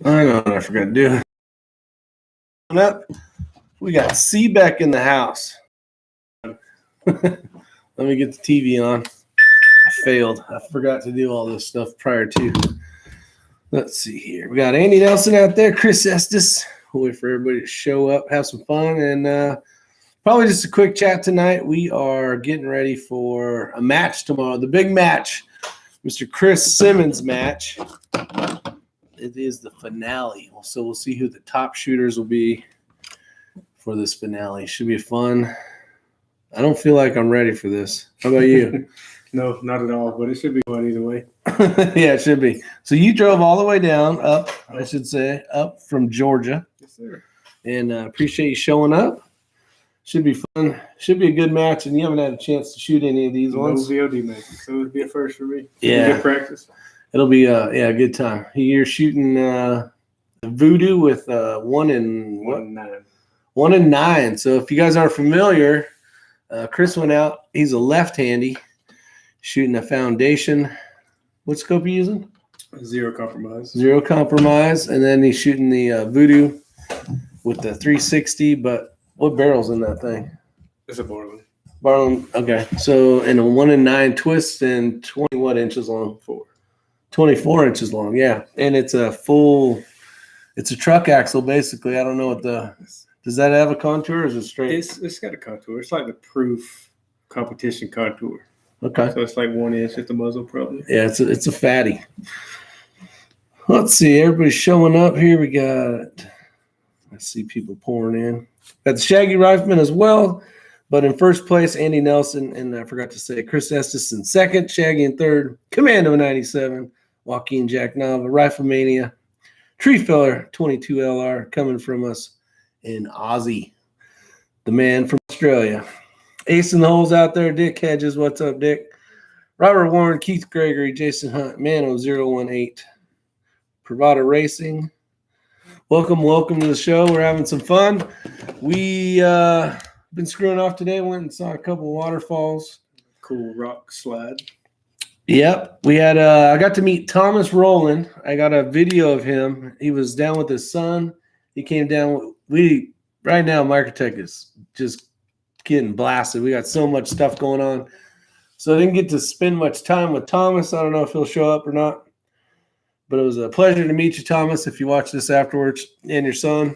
I know what I forgot to do. Up, we got Beck in the house. Let me get the TV on. I failed. I forgot to do all this stuff prior to. Let's see here. We got Andy Nelson out there, Chris Estes. We'll wait for everybody to show up, have some fun, and probably just a quick chat tonight. We are getting ready for a match tomorrow, the big match, Mr. Chris Simmons match. It is the finale, so we'll see who the top shooters will be for this finale. Should be fun. I don't feel like I'm ready for this. How about you? No, not at all, but it should be fun either way. Yeah, it should be. So you drove all the way down, up from Georgia. Yes, sir. And appreciate you showing up. Should be fun. Should be a good match, and you haven't had a chance to shoot any of these ones. No VOD matches, so it'll be a first for me. Yeah. Good practice. It'll be a good time. You're shooting Voodoo with 1 and 9. 1 and 9. So if you guys aren't familiar, Chris went out. He's a left-handy shooting a foundation. What scope are you using? Zero compromise. Zero compromise, and then he's shooting the Voodoo with the 360. But what barrel's in that thing? It's a Barlin. Barlin. Okay. So in a 1 and 9 twist and 20 what inches long? 24 inches long, yeah. And it's a truck axle, basically. I don't know what does that have a contour or is it straight? It's got a contour. It's like the proof competition contour. Okay. So it's like 1 inch at the muzzle, probably. Yeah, it's a fatty. Let's see, everybody's showing up here. I see people pouring in. Got the Shaggy Rifleman as well, but in first place, Andy Nelson, and I forgot to say, Chris Estes in second, Shaggy in third, Commando 97, Joaquin Jack Nava, Riflemania, Tree Feller 22 LR coming from us in Aussie, the man from Australia. Ace in the holes out there, Dick Hedges, what's up, Dick? Robert Warren, Keith Gregory, Jason Hunt, Mano018, Pravada Racing. Welcome to the show. We're having some fun. We been screwing off today. Went and saw a couple of waterfalls. Cool rock slide. Yep. We had I got to meet Thomas Rowland. I got a video of him. He was down with his son. He came down. Right now, Microtech is just getting blasted. We got so much stuff going on. So I didn't get to spend much time with Thomas. I don't know if he'll show up or not. But it was a pleasure to meet you, Thomas, if you watch this afterwards, and your son.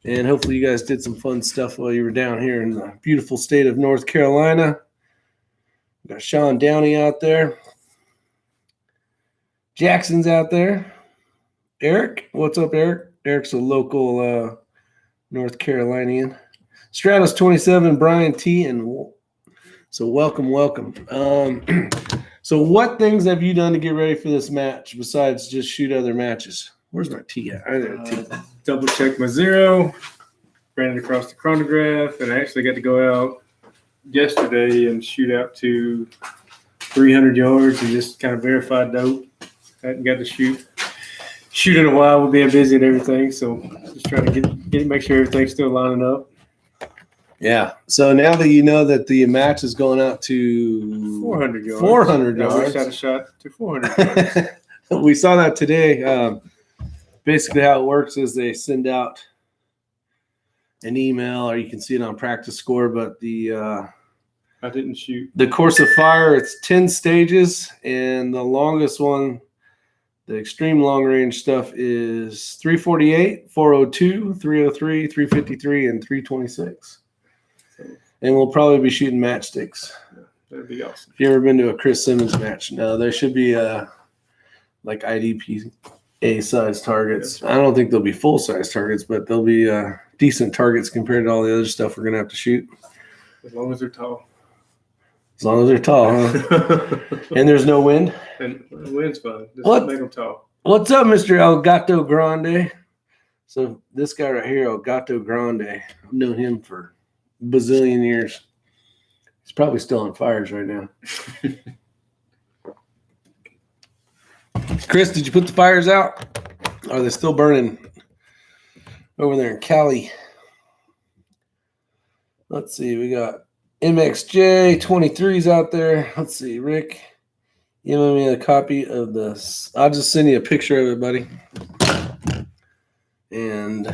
And hopefully you guys did some fun stuff while you were down here in the beautiful state of North Carolina. We got Sean Downey out there. Jackson's out there. Eric, what's up, Eric? Eric's a local North Carolinian. Stratus 27, Brian T. And so welcome. So what things have you done to get ready for this match besides just shoot other matches? Where's my T at? I got a T. Double checked my zero, ran it across the chronograph, and I actually got to go out yesterday and shoot out to 300 yards and just kind of verified dope. I hadn't got to shoot in a while with being busy and everything, so just trying to make sure everything's still lining up. Yeah. So now that you know that the match is going out to 400 yards. 400 yards. I wish I'd have shot to 400 yards. We saw that today. Basically how it works is they send out an email, or you can see it on practice score, but I didn't shoot. The course of fire, it's 10 stages, and the longest one, the extreme long range stuff, is 348, 402, 303, 353, and 326. And we'll probably be shooting matchsticks. Yeah, that'd be awesome. If you ever been to a Chris Simmons match, no, there should be like IDP size targets. I don't think they'll be full size targets, but they'll be decent targets compared to all the other stuff we're gonna have to shoot. As long as they're tall. As long as they're tall, huh? And there's no wind. And the wind's fine. Just make them tall. What's up, Mr. El Gato Grande? So this guy right here, El Gato Grande, I've known him for a bazillion years. He's probably still on fires right now. Chris, did you put the fires out? Are they still burning over there in Cali? Let's see. We got MXJ 23s out there. Let's see. Rick, email me a copy of this. I'll just send you a picture of it, buddy. And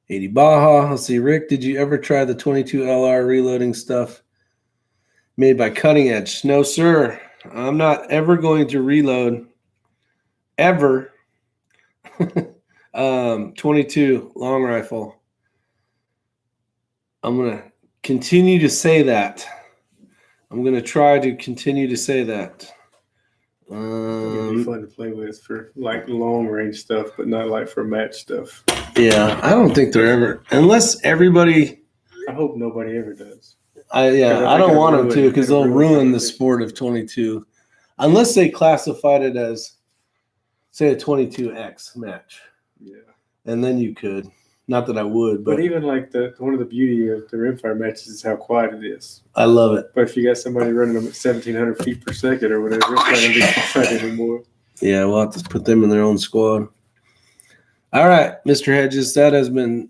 80 Baja. Let's see, Rick, did you ever try the 22 LR reloading stuff made by Cutting Edge? No, sir. I'm not ever going to reload ever 22 long rifle. I'm going to continue to say that. I'm going to try to continue to say that. It'd be fun to play with for like long range stuff, but not like for match stuff. Yeah, I don't think they're ever, unless everybody. I hope nobody ever does. I don't want them to, because they'll ruin the sport of 22, unless they classified it as, say, a 22X match. Yeah, and then you could. Not that I would, but even like one of the beauty of the rimfire matches is how quiet it is. I love it. But if you got somebody running them at 1,700 feet per second or whatever, it's not going to be quiet anymore. Yeah, we'll have to put them in their own squad. All right, Mr. Hedges, that has been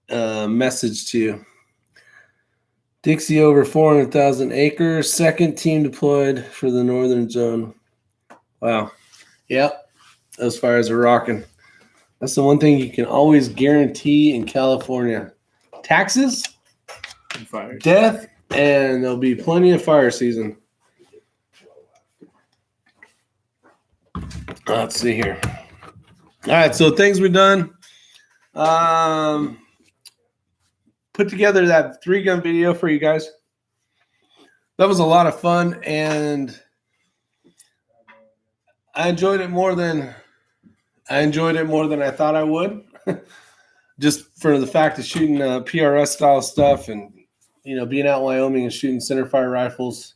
messaged to you. Dixie over 400,000 acres. Second team deployed for the northern zone. Wow. Yep. Those fires are rocking. That's the one thing you can always guarantee in California. Taxes, And fires. death, and there'll be plenty of fire season. Let's see here. All right, so things we've done. Put together that 3-gun video for you guys. That was a lot of fun, and I enjoyed it more than I thought I would. Just for the fact of shooting PRS style stuff, and being out in Wyoming and shooting centerfire rifles,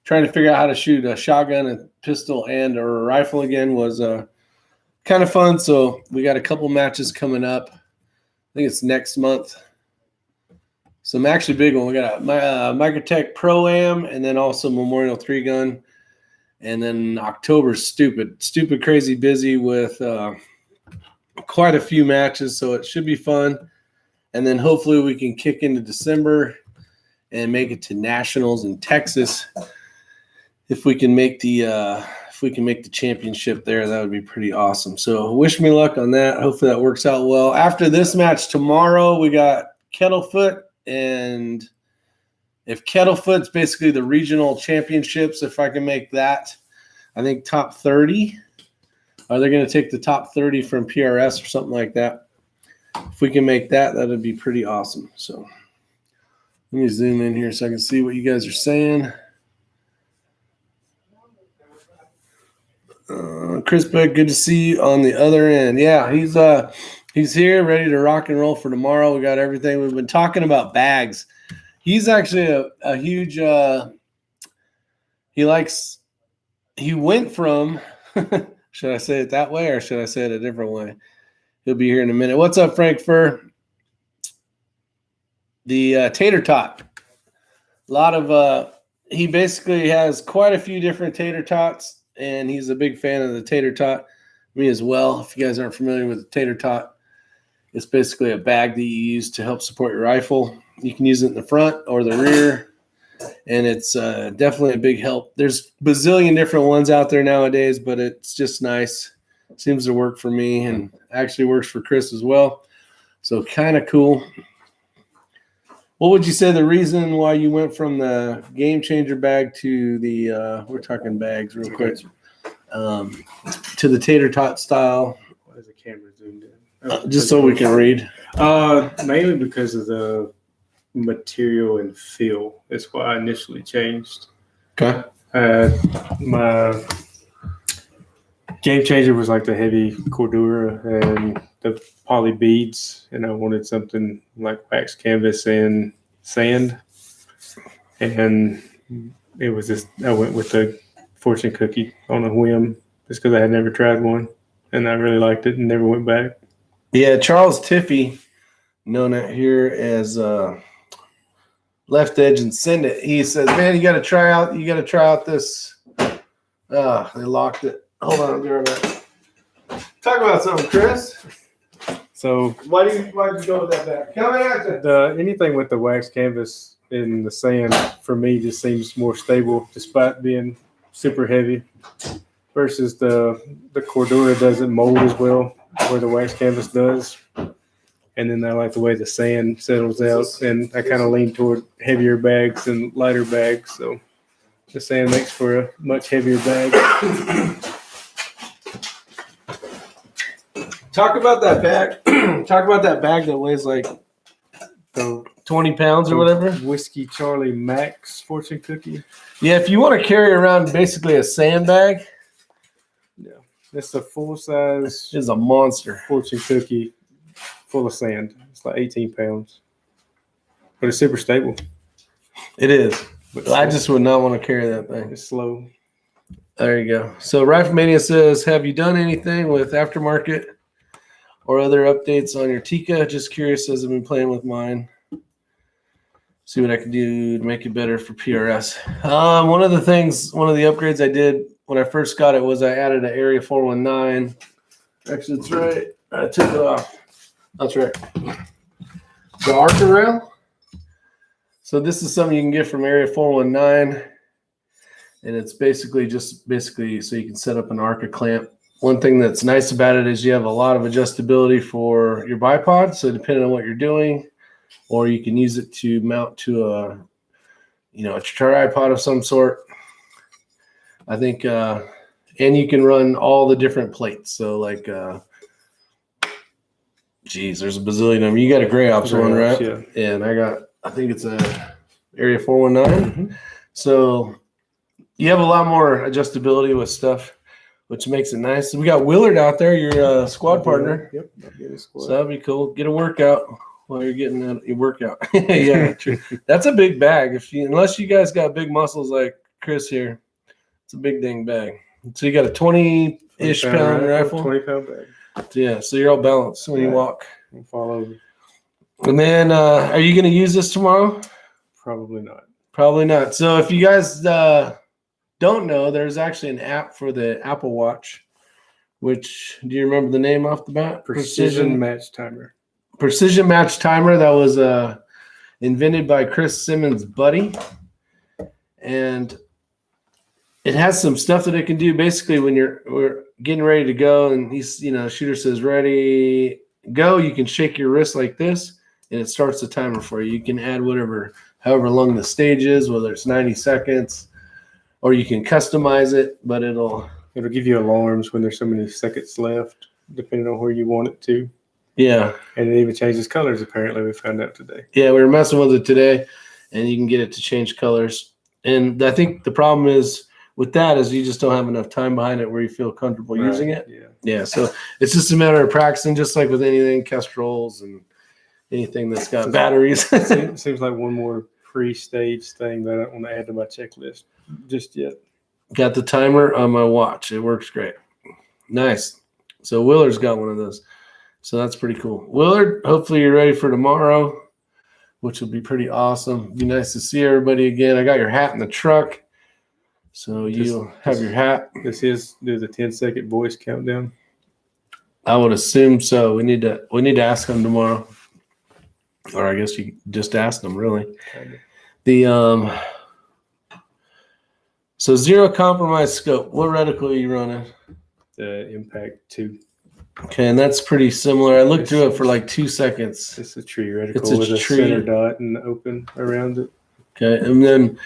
trying to figure out how to shoot a shotgun, a pistol, and or a rifle again was kind of fun. So we got a couple matches coming up. I think it's next month. Some actually big one. We got a Microtech Pro-Am, and then also Memorial 3-gun. And then October's stupid crazy busy with quite a few matches, so it should be fun. And then hopefully we can kick into December and make it to nationals in Texas. If we can make the championship there, that would be pretty awesome. So wish me luck on that. Hopefully that works out well. After this match tomorrow, we got Kettlefoot, and if Kettlefoot's basically the regional championships, if I can make that, I think top 30. Are they going to take the top 30 from PRS or something like that? If we can make that, that would be pretty awesome. So let me zoom in here so I can see what you guys are saying. Chris Beck, good to see you on the other end. Yeah, he's here, ready to rock and roll for tomorrow. We got everything. We've been talking about bags. He's actually a huge he went from should I say it that way or should I say it a different way? He'll be here in a minute. What's up, Frank Fur? The tater tot. A lot of he basically has quite a few different tater tots, and he's a big fan of the tater tot. Me as well. If you guys aren't familiar with the tater tot, it's basically a bag that you use to help support your rifle. You can use it in the front or the rear, and it's definitely a big help. There's a bazillion different ones out there nowadays, but it's just nice. Seems to work for me, and actually works for Chris as well. So kind of cool. What would you say the reason why you went from the Game Changer bag to the we're talking bags real quick, to the tater tot style? Why is the camera zoomed in? Just so we can read. Mainly because of the material and feel. That's why I initially changed. Okay. My Game Changer was like the heavy Cordura and the poly beads, and I wanted something like wax canvas and sand. And it was just, I went with the fortune cookie on a whim just because I had never tried one, and I really liked it and never went back. Yeah, Charles Tiffy, known out here as Left Edge and Send It. He says, "Man, you got to try out this." They locked it. Hold on, I'll be right back. Talk about something, Chris. So Why'd you go with that bag? Coming at you. Anything with the wax canvas in the sand for me just seems more stable, despite being super heavy. Versus the Cordura doesn't mold as well. where the wax canvas does. And then I like the way the sand settles out. And I kind of lean toward heavier bags and lighter bags. So the sand makes for a much heavier bag. Talk about that bag. Talk about that bag that weighs like So 20 pounds or whatever. Whiskey Charlie Max fortune cookie. Yeah, if you want to carry around basically a sandbag, Yeah. It's a full size it's a monster. fortune cookie full of sand. It's like 18 pounds. But it's super stable. It is. But I just would not want to carry that thing. it's slow. There you go. So Riflemania says, have you done anything with aftermarket or other updates on your Tika? Just curious as I've been playing with mine. See what I can do to make it better for PRS. One of the upgrades I did when I first got it was I added an Area 419. Actually, that's right. I took it off. That's right. The Arca rail. So this is something you can get from Area 419. And it's basically so you can set up an Arca clamp. One thing that's nice about it is you have a lot of adjustability for your bipod. So depending on what you're doing, or you can use it to mount to a tripod of some sort. I think, and you can run all the different plates. So like, there's a bazillion of them. You got a Gray Ops one, right? Yeah. And I think it's a Area 419. Mm-hmm. So you have a lot more adjustability with stuff, which makes it nice. We got Willard out there, your squad partner. Yep. So that'd be cool. Get a workout while you're getting your workout. Yeah, true. That's a big bag. Unless you guys got big muscles like Chris here, it's a big dang bag. So you got a 20-ish pound rifle. 20-pound bag. Yeah, so you're all balanced when you walk. I'll fall over. And then, are you going to use this tomorrow? Probably not. Probably not. So if you guys don't know, there's actually an app for the Apple Watch, which, do you remember the name off the bat? Precision Match Timer. Precision Match Timer. That was invented by Chris Simmons' buddy. And it has some stuff that it can do. Basically, when we're getting ready to go and shooter says, ready, go, you can shake your wrist like this and it starts the timer for you. You can add however long the stage is, whether it's 90 seconds, or you can customize it, but it'll give you alarms when there's so many seconds left, depending on where you want it to. Yeah. And it even changes colors, apparently, we found out today. Yeah, we were messing with it today, and you can get it to change colors. And I think the problem is with that is you just don't have enough time behind it where you feel comfortable using it. Yeah. Yeah, so it's just a matter of practicing, just like with anything, Kestrels and anything that's got batteries. Seems like one more pre-stage thing that I don't want to add to my checklist just yet. Got the timer on my watch. It works great. Nice. So Willard's got one of those. So that's pretty cool. Willard, hopefully you're ready for tomorrow, which will be pretty awesome. Be nice to see everybody again. I got your hat in the truck. So you'll have your hat. This is the 10-second voice countdown. I would assume so. We need to ask them tomorrow. Or I guess you just ask them, really. The so zero compromise scope. What reticle are you running? The Impact 2. Okay, and that's pretty similar. I looked through it for like 2 seconds. It's a tree reticle It's a with tree. a center dot and open around it. Okay, and then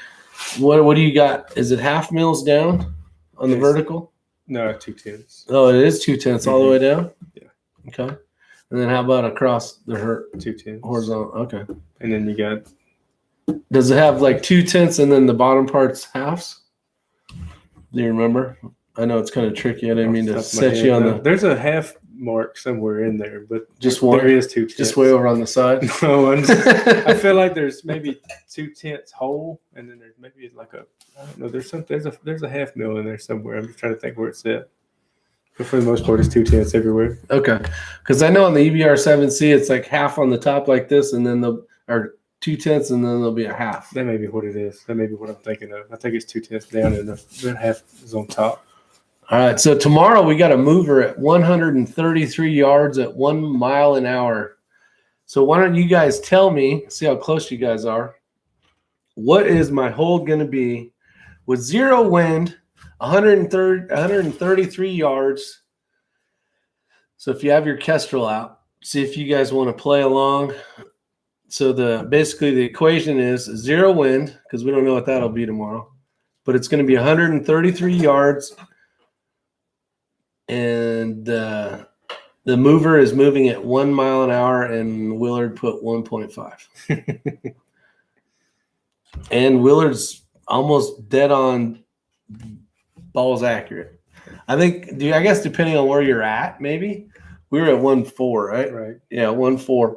what do you got? Is it half mils down on the vertical? No, 2/10. Oh, it is 2/10 all the way down? Yeah. Okay. And then how about across the 2/10 horizontal? Okay. And then you got. Does it have like 2/10 and then the bottom part's halves? Do you remember? I know it's kind of tricky. I didn't mean to set you on the. There's a half mark somewhere in there, but just one. There is 2/10. Just way over on the side. No, I feel like there's maybe 2/10 whole, and then there's maybe like I don't know. There's a half mil in there somewhere. I'm just trying to think where it's at. But for the most part, it's 2/10 everywhere. Okay, because I know on the EBR7C it's like half on the top like this, and then or 2/10, and then there'll be a half. That may be what it is. That may be what I'm thinking of. I think it's 2/10 down, and the half is on top. All right, so tomorrow we got a mover at 133 yards at 1 mile an hour. So why don't you guys tell me, see how close you guys are, what is my hold going to be with zero wind, 133 yards, So if you have your Kestrel out, see if you guys want to play along. So basically the equation is 0 wind, because we don't know what that'll be tomorrow, but it's going to be 133 yards, and the mover is moving at 1 mile an hour, and Willard put 1.5. And Willard's almost dead on, balls accurate. I think, I guess depending on where you're at, maybe we were at 1.4, right? Right. Yeah, 1.4.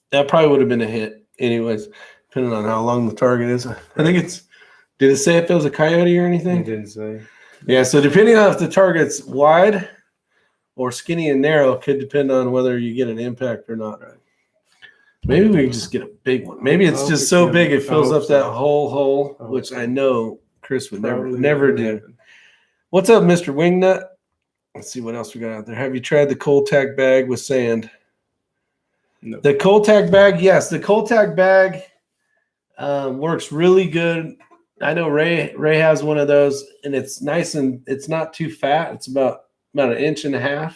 That probably would have been a hit, anyways, depending on how long the target is. I think did it say if it was a coyote or anything? It didn't say. Yeah, so depending on if the target's wide or skinny and narrow, could depend on whether you get an impact or not. Right. Maybe we can just get a big one. Maybe it's just so big it fills up that whole hole, which I know Chris would never do. What's up, Mr. Wingnut? Let's see what else we got out there. Have you tried the cold tack bag with sand? No. The cold tack bag, yes. The cold tack bag works really good. I know Ray has one of those, and it's nice and it's not too fat. It's about 1.5 inches.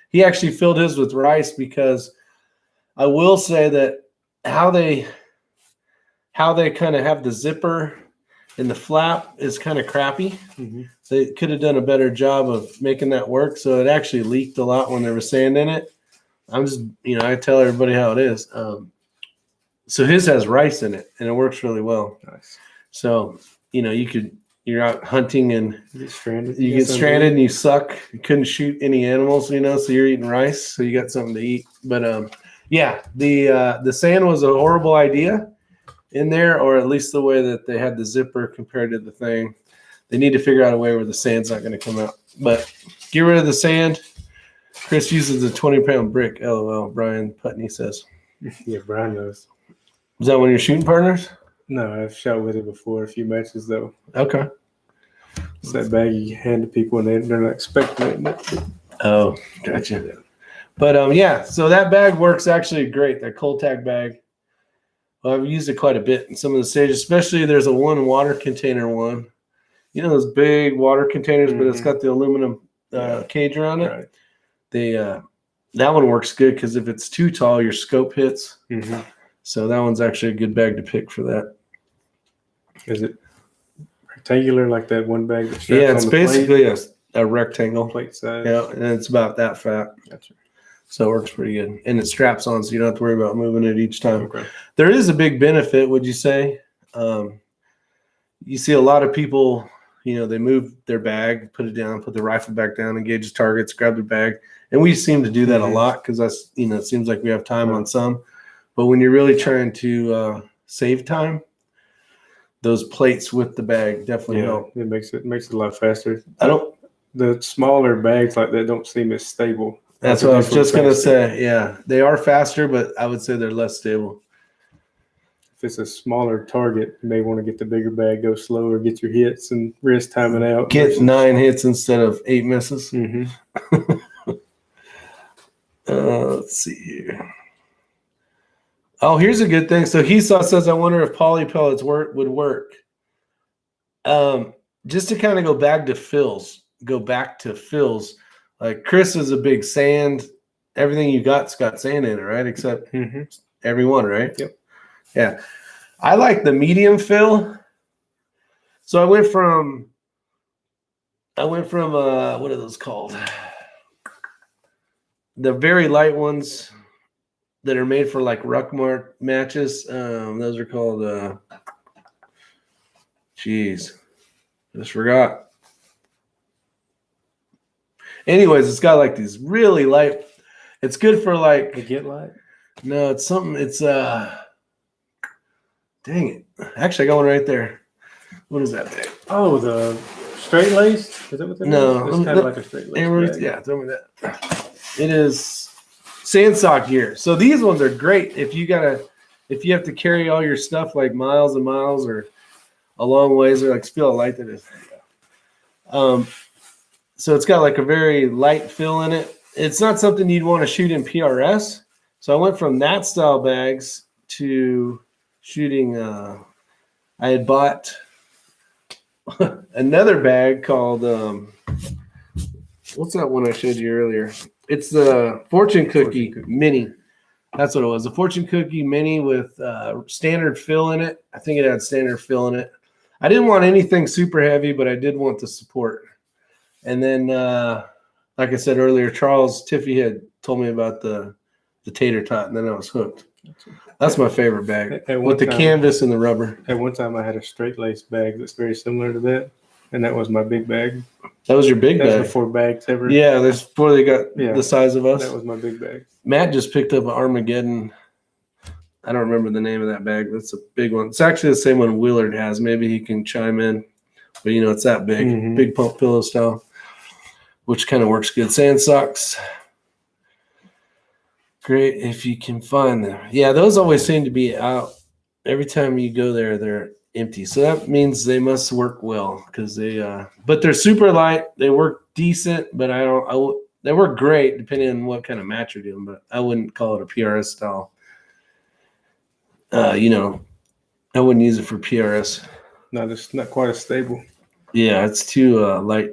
He actually filled his with rice, because I will say that how they kind of have the zipper and the flap is kind of crappy. Mm-hmm. They could have done a better job of making that work. So it actually leaked a lot when there was sand in it. I'm just, I tell everybody how it is. So his has rice in it, and it works really well. Nice. So, you're out hunting and you get stranded and you suck. You couldn't shoot any animals, so you're eating rice, so you got something to eat. But yeah, the sand was a horrible idea in there, or at least the way that they had the zipper compared to the thing. They need to figure out a way where the sand's not going to come out. But get rid of the sand. Chris uses a 20-pound brick. LOL, Brian Putney says. Yeah, Brian knows. Is that one of your shooting partners? No, I've shot with it before, a few matches, though. Okay. It's that bag you hand to people, and they're not expecting it. Oh, gotcha. But, yeah, so that bag works actually great, that cold tack bag. Well, I've used it quite a bit in some of the stages, especially there's a one water container one. Those big water containers, but it's got the aluminum cage around it. Right. That one works good, because if it's too tall, your scope hits. Mm-hmm. So that one's actually a good bag to pick for that. Is it rectangular like that one bag? Yeah, it's basically a rectangle. Plate size. Yeah, and it's about that fat. Gotcha. So it works pretty good. And it straps on, so you don't have to worry about moving it each time. Okay. There is a big benefit, would you say? You see a lot of people, they move their bag, put it down, put the rifle back down, engage targets, grab their bag. And we seem to do that a lot, because that's, it seems like we have time on some. But when you're really trying to save time, those plates with the bag definitely help. It makes it a lot faster. The smaller bags like that don't seem as stable. That's what I was just going to say. Yeah, they are faster, but I would say they're less stable. If it's a smaller target, you may want to get the bigger bag, go slower, get your hits, and risk timing out. Get 9 hits instead of 8 misses. Mm-hmm. Let's see here. Oh, here's a good thing. So Hesaw says, I wonder if poly pellets would work. Just to kind of go back to Phil's. Like Chris is a big sand. Everything you got's got sand in it, right? Except every one, right? Yep. Yeah. I like the medium fill. So I went from what are those called? The very light ones that are made for like ruck matches. Those are called just forgot. Anyways, it's got like these really light. It's good for like the Get Light. No, it's something. It's dang it. Actually, I got one right there. What is that thing? Oh, the straight lace? Is that what that is? It's kind of like a straight lace. Yeah, tell me that. It is sandsock gear. So these ones are great if you have to carry all your stuff like miles and miles or a long ways, or like feel how light that is. So it's got like a very light fill in it. It's not something you'd want to shoot in PRS. So I went from that style bags to shooting. I had bought another bag called what's that one I showed you earlier? It's the fortune cookie mini. That's what it was. The fortune cookie mini with standard fill in it. I think it had standard fill in it. I didn't want anything super heavy, but I did want the support. And then, like I said earlier, Charles Tiffy had told me about the tater tot, and then I was hooked. That's my favorite bag with the canvas and the rubber. At one time, I had a straight lace bag that's very similar to that, and that was my big bag. That was your big bag? That's before bags ever. Yeah, that's before they got the size of us. That was my big bag. Matt just picked up an Armageddon. I don't remember the name of that bag. That's a big one. It's actually the same one Willard has. Maybe he can chime in. But, it's that big. Big pump pillow style, which kind of works good. Sand socks. Great if you can find them. Yeah, those always seem to be out. Every time you go there, they're empty. So that means they must work well because but they're super light. They work decent, but they work great depending on what kind of match you're doing, but I wouldn't call it a PRS style. I wouldn't use it for PRS. It's not quite as stable. Yeah, it's too light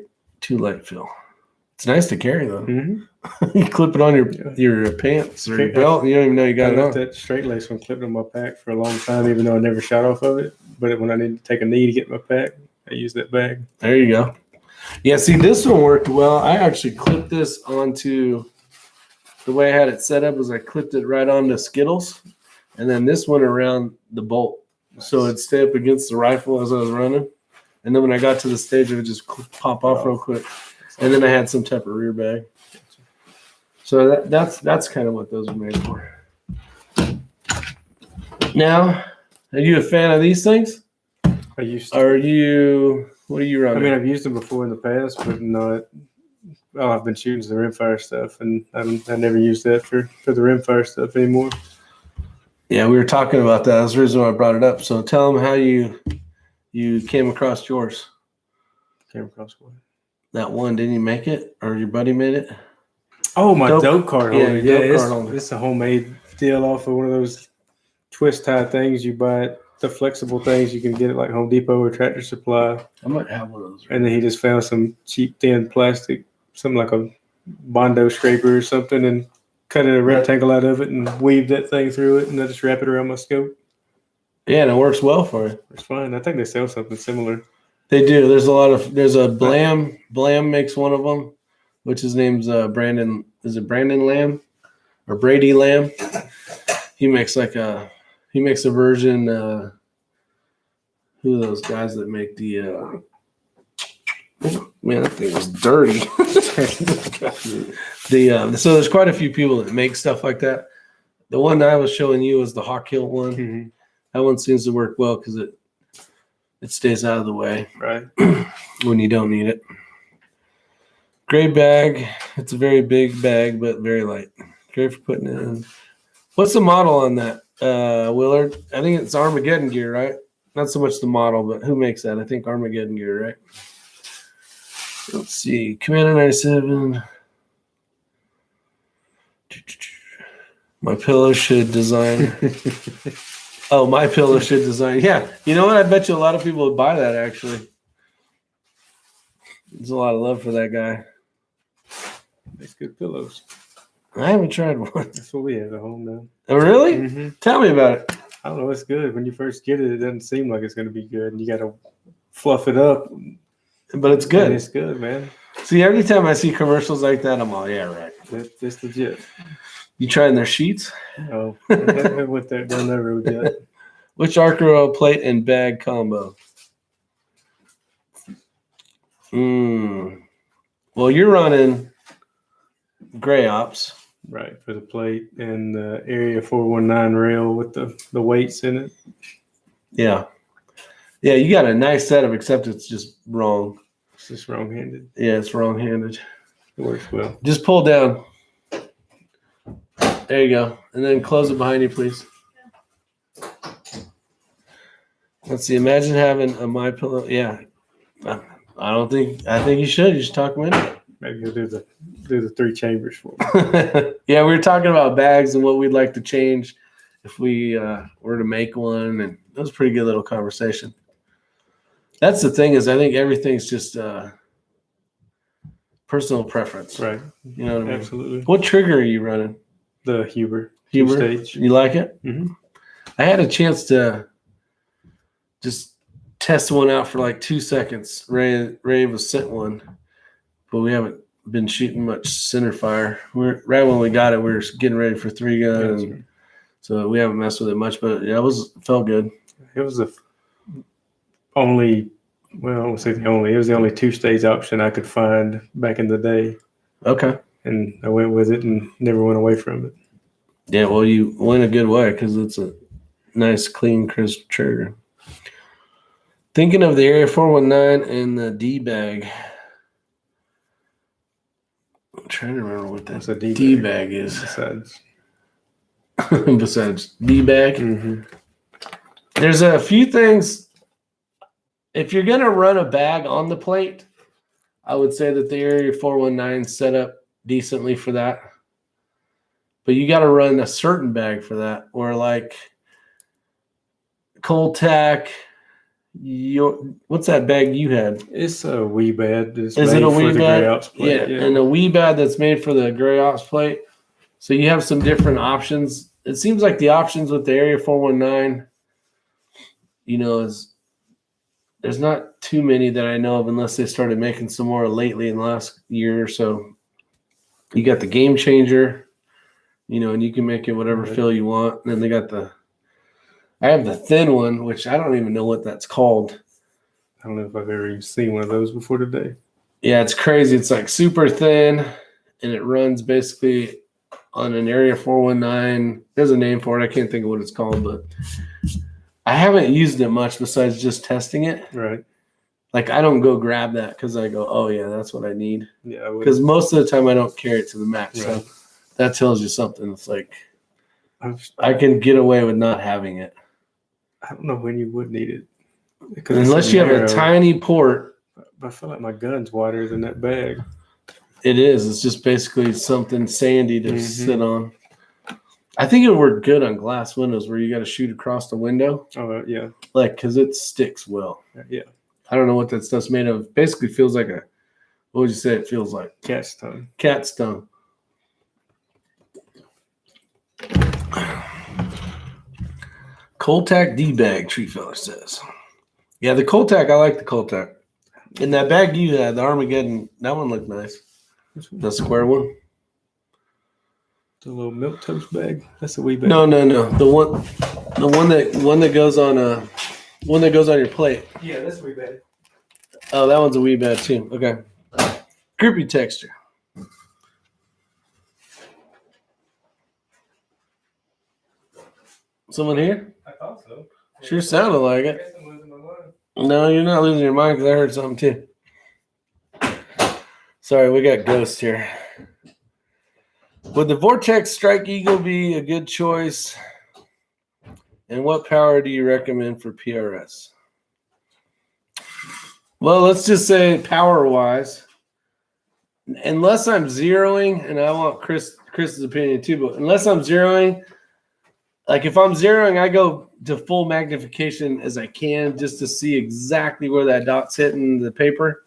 feel. It's nice to carry though. You clip it on your pants or your belt, and you don't even know you got it on. That straight lace one clipped on my pack for a long time, even though I never shot off of it. But when I need to take a knee to get my pack, I use that bag. There you go. Yeah, see, this one worked well. I actually clipped this onto the way I had it set up was I clipped it right onto Skittles, and then this one around the bolt. Nice. So it'd stay up against the rifle as I was running. And then when I got to the stage, it would just pop off real quick. And then I had some type of rear bag. So that's kind of what those are made for. Now, are you a fan of these things? I used to. What are you running? I mean, I've used them before in the past, but not. Well, I've been shooting the rimfire stuff, and I never used that for the rimfire stuff anymore. Yeah, we were talking about that. That's the reason why I brought it up. So tell them how you came across yours. Came across what? That one, didn't you make it? Or your buddy made it? Oh, my dope card holder. Yeah, it's a homemade deal off of one of those twist tie things you buy at the flexible things you can get at like Home Depot or Tractor Supply. I might have one of those. And then he just found some cheap thin plastic, something like a Bondo scraper or something, and cut a rectangle out of it and weaved that thing through it, and I just wrap it around my scope. Yeah, and it works well for you. It's fine. I think they sell something similar. They do. There's a Blam. Blam makes one of them, which his name's Brandon. Is it Brandon Lamb or Brady Lamb? He makes a version. Who are those guys that make the? Man, that thing was dirty. So there's quite a few people that make stuff like that. The one I was showing you was the Hawk Hill one. Mm-hmm. That one seems to work well because it stays out of the way when you don't need it. Gray bag. It's a very big bag, but very light. Great for putting it in. What's the model on that, Willard? I think it's Armageddon gear, right? Not so much the model, but who makes that? I think Armageddon gear, right? Let's see. Commander 97. My pillow should design. Oh, my pillow should design. Yeah. You know what? I bet you a lot of people would buy that, actually. There's a lot of love for that guy. Makes good pillows. I haven't tried one. That's what we have at home now. Oh, really? Mm-hmm. Tell me about it. I don't know. It's good. When you first get it, it doesn't seem like it's going to be good. And you got to fluff it up. But it's good. And it's good, man. See, every time I see commercials like that, I'm all, yeah, right. That's legit. You trying their sheets? Oh, I went there. Down that road yet. Which Arcro plate and bag combo? Well, you're running Gray Ops. Right, for the plate and the Area 419 rail with the weights in it. Yeah. Yeah, you got a nice setup, except it's just wrong. It's just wrong-handed. Yeah, it's wrong-handed. It works well. Just pull down. There you go. And then close it behind you, please. Let's see. Imagine having a My Pillow. Yeah. I think you should. You should talk them into it. Maybe you'll do the 3 chambers for me. Yeah, we were talking about bags and what we'd like to change if we were to make one, and that was a pretty good little conversation. That's the thing is, I think everything's just personal preference. Right. You know what I mean? Absolutely. What trigger are you running? The Huber. Huber? Two-stage. You like it? Mm-hmm. I had a chance to just test one out for like 2 seconds. Ray was sent one, but we haven't been shooting much center fire. Right when we got it, we were getting ready for 3-gun, Right. so we haven't messed with it much. But yeah, it felt good. It was the only, well, I won't say the only. It was the only two-stage option I could find back in the day, Okay. and I went with it and never went away from it. Yeah, well, you went a good way because it's a nice, clean, crisp trigger. Thinking of the Area 419 and the D-bag. I'm trying to remember what What's that a D-bag? D-bag is. Besides, Besides D-bag. mm-hmm. There's a few things. If you're going to run a bag on the plate, I would say that the Area 419 set up decently for that. But you got to run a certain bag for that, or like Cold Tack. What's that bag you had? It's a wee bad. Is it a wee bag? Yeah, and a wee bag that's made for the gray ops plate. So you have some different options. It seems like the options with the Area 419, there's not too many that I know of unless they started making some more lately in the last year or so. You got the Game Changer, and you can make it whatever fill you want. And then they got I have the thin one, which I don't even know what that's called. I don't know if I've ever even seen one of those before today. Yeah, it's crazy. It's like super thin, and it runs basically on an Area 419. There's a name for it. I can't think of what it's called, but I haven't used it much besides just testing it. Right. Like, I don't go grab that because I go, oh, yeah, that's what I need. Yeah. Because most of the time I don't carry it to the max. Right. So that tells you something. It's like I can get away with not having it. I don't know when you would need it. Unless you have a tiny port. I feel like my gun's wider than that bag. It is. It's just basically something sandy to sit on. I think it would work good on glass windows where you got to shoot across the window. Oh, yeah. Like, because it sticks well. Yeah. I don't know what that stuff's made of. Basically feels like what would you say it feels like? Cat's tongue. Cat's tongue. Cold Tack D-bag, Tree Feller says. Yeah, the Cold Tack, I like the Cold Tack. And that bag you had, the Armageddon, that one looked nice. The square one. The little milk toast bag. That's a wee bag. No. The one that goes on your plate. Yeah, that's a wee bag. Oh, that one's a wee bag too. Okay. Grippy texture. Someone here? I thought so. Sure sounded like I it. guess I'm losing my mind. No, you're not losing your mind because I heard something too. Sorry, we got Ghost here. Would the Vortex Strike Eagle be a good choice? And what power do you recommend for PRS? Well, let's just say power-wise, unless I'm zeroing, and I want Chris's opinion too, but unless I'm zeroing, like if I'm zeroing, I go to full magnification as I can just to see exactly where that dot's hitting the paper.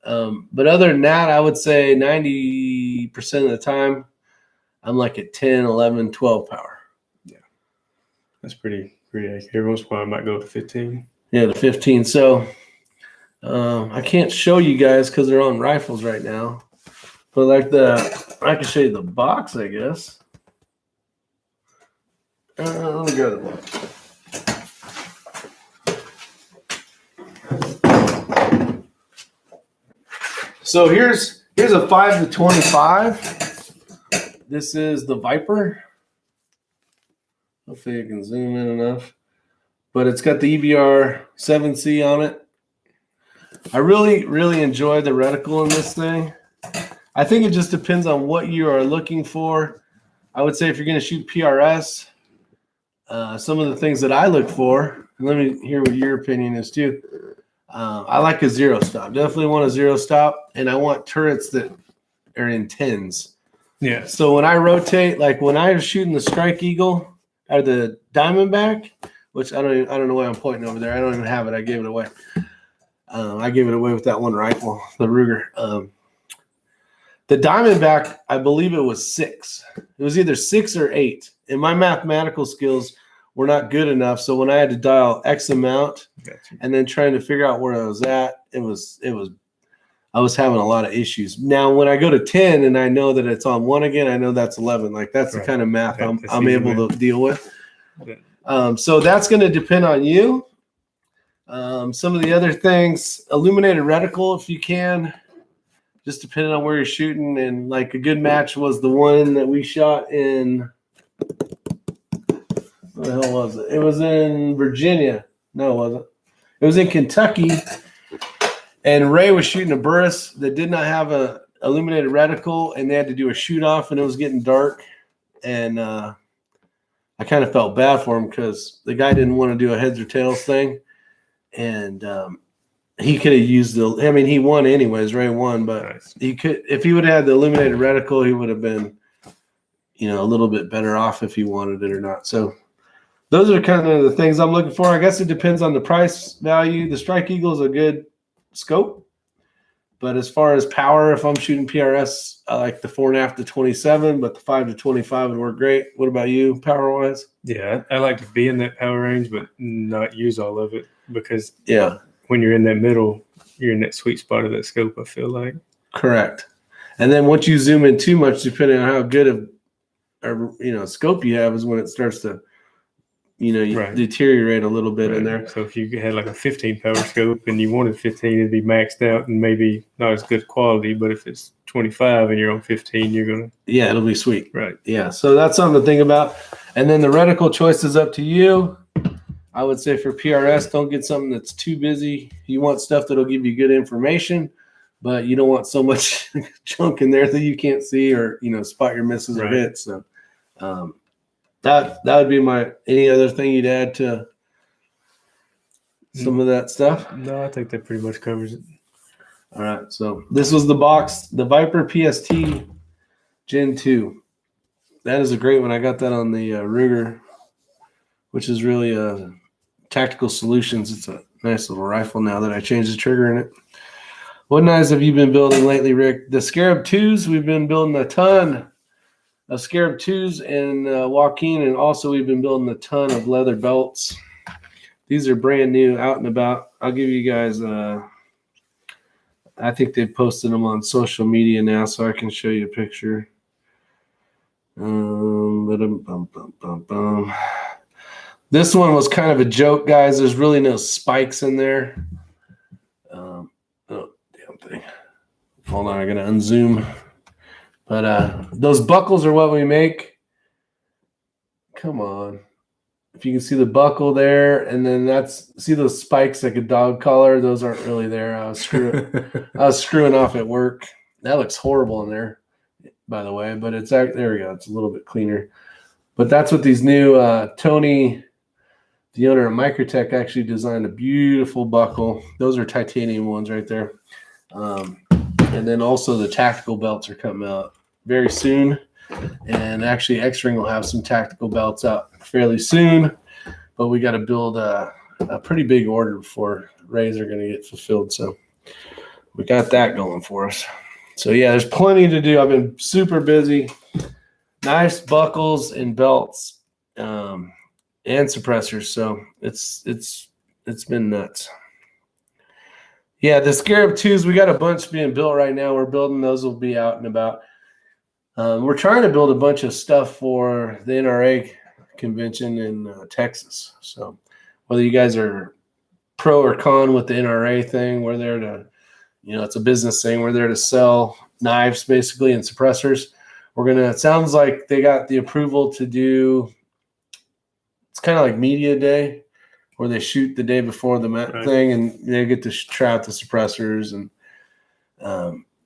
But other than that, I would say 90% of the time, I'm like at 10, 11, 12 power. Yeah. That's pretty accurate. Every once in a while, I might go to 15. Yeah, to 15. So I can't show you guys because they're on rifles right now. But I can show you the box, I guess. Let me go to the box. So here's a 5-25. This is the Viper. Hopefully you can zoom in enough. But it's got the EBR 7C on it. I really, really enjoy the reticle in this thing. I think it just depends on what you are looking for. I would say if you're going to shoot PRS, some of the things that I look for, and let me hear what your opinion is too. I like a zero stop. Definitely want a zero stop, and I want turrets that are in 10s. Yeah. So when I rotate, like when I was shooting the Strike Eagle or the Diamondback, which I don't know why I'm pointing over there. I don't even have it. I gave it away. I gave it away with that one rifle, the Ruger. The Diamondback, I believe it was 6. It was either 6 or 8. And my mathematical skills were not good enough. So when I had to dial X amount and then trying to figure out where I was at, I was having a lot of issues. Now, when I go to 10 and I know that it's on 1 again, I know that's 11. Like that's the kind of math I'm able to deal with. So that's going to depend on you. Some of the other things, illuminated reticle, if you can, just depending on where you're shooting. And like a good match was the one that we shot in, what the hell was it? It was in Virginia. No, it wasn't. It was in Kentucky. And Ray was shooting a Burris that did not have a illuminated reticle, and they had to do a shoot off, and it was getting dark. And I kind of felt bad for him because the guy didn't want to do a heads or tails thing. And he could have used he won anyways. Ray won, but he could, if he would have had the illuminated reticle, he would have been, a little bit better off if he wanted it or not. So those are kind of the things I'm looking for. I guess it depends on the price value. The Strike Eagle is a good scope, but as far as power, if I'm shooting PRS, I like the 4.5 to 27, but the 5 to 25 would work great. What about you, power wise? Yeah, I like to be in that power range, but not use all of it because when you're in that middle, you're in that sweet spot of that scope. I feel like correct. And then once you zoom in too much, depending on how good of scope you have, is when it starts to deteriorate a little bit in there. So if you had like a 15 power scope and you wanted 15, it'd be maxed out and maybe not as good quality. But if it's 25 and you're on 15, you're going to. Yeah, it'll be sweet. Right. Yeah. So that's something to think about. And then the reticle choice is up to you. I would say for PRS, don't get something that's too busy. You want stuff that'll give you good information, but you don't want so much junk in there that you can't see or, spot your misses or hits. So, that would be any other thing you'd add to some of that stuff? No, I think that pretty much covers it. All right. So this was the box, the Viper PST Gen 2. That is a great one. I got that on the Ruger, which is really Tactical Solutions. It's a nice little rifle now that I changed the trigger in it. What knives have you been building lately, Rick? The Scarab 2s, we've been building a ton of Scarab 2s and Joaquin, and also we've been building a ton of leather belts. These are brand new, out and about. I'll give you guys, I think they've posted them on social media now, so I can show you a picture. This one was kind of a joke, guys. There's really no spikes in there. Oh, damn thing. Hold on, I gotta unzoom. But those buckles are what we make. Come on. If you can see the buckle there, and then see those spikes like a dog collar, those aren't really there. I was screwing off at work. That looks horrible in there, by the way, but there we go. It's a little bit cleaner. But that's what these new Tony, the owner of Microtech, actually designed a beautiful buckle. Those are titanium ones right there. And then also the tactical belts are coming out very soon. And actually X-Ring will have some tactical belts out fairly soon. But we got to build a pretty big order before Rays are going to get fulfilled. So we got that going for us. So yeah, there's plenty to do. I've been super busy. Nice buckles and belts and suppressors. So it's been nuts. Yeah, the Scarab 2s, we got a bunch being built right now. We're building those, will be out and about. We're trying to build a bunch of stuff for the NRA convention in Texas. So whether you guys are pro or con with the NRA thing, we're there to, it's a business thing. We're there to sell knives basically and suppressors. It sounds like they got the approval to do, it's kind of like media day, where they shoot the day before the thing, and they get to try out the suppressors and,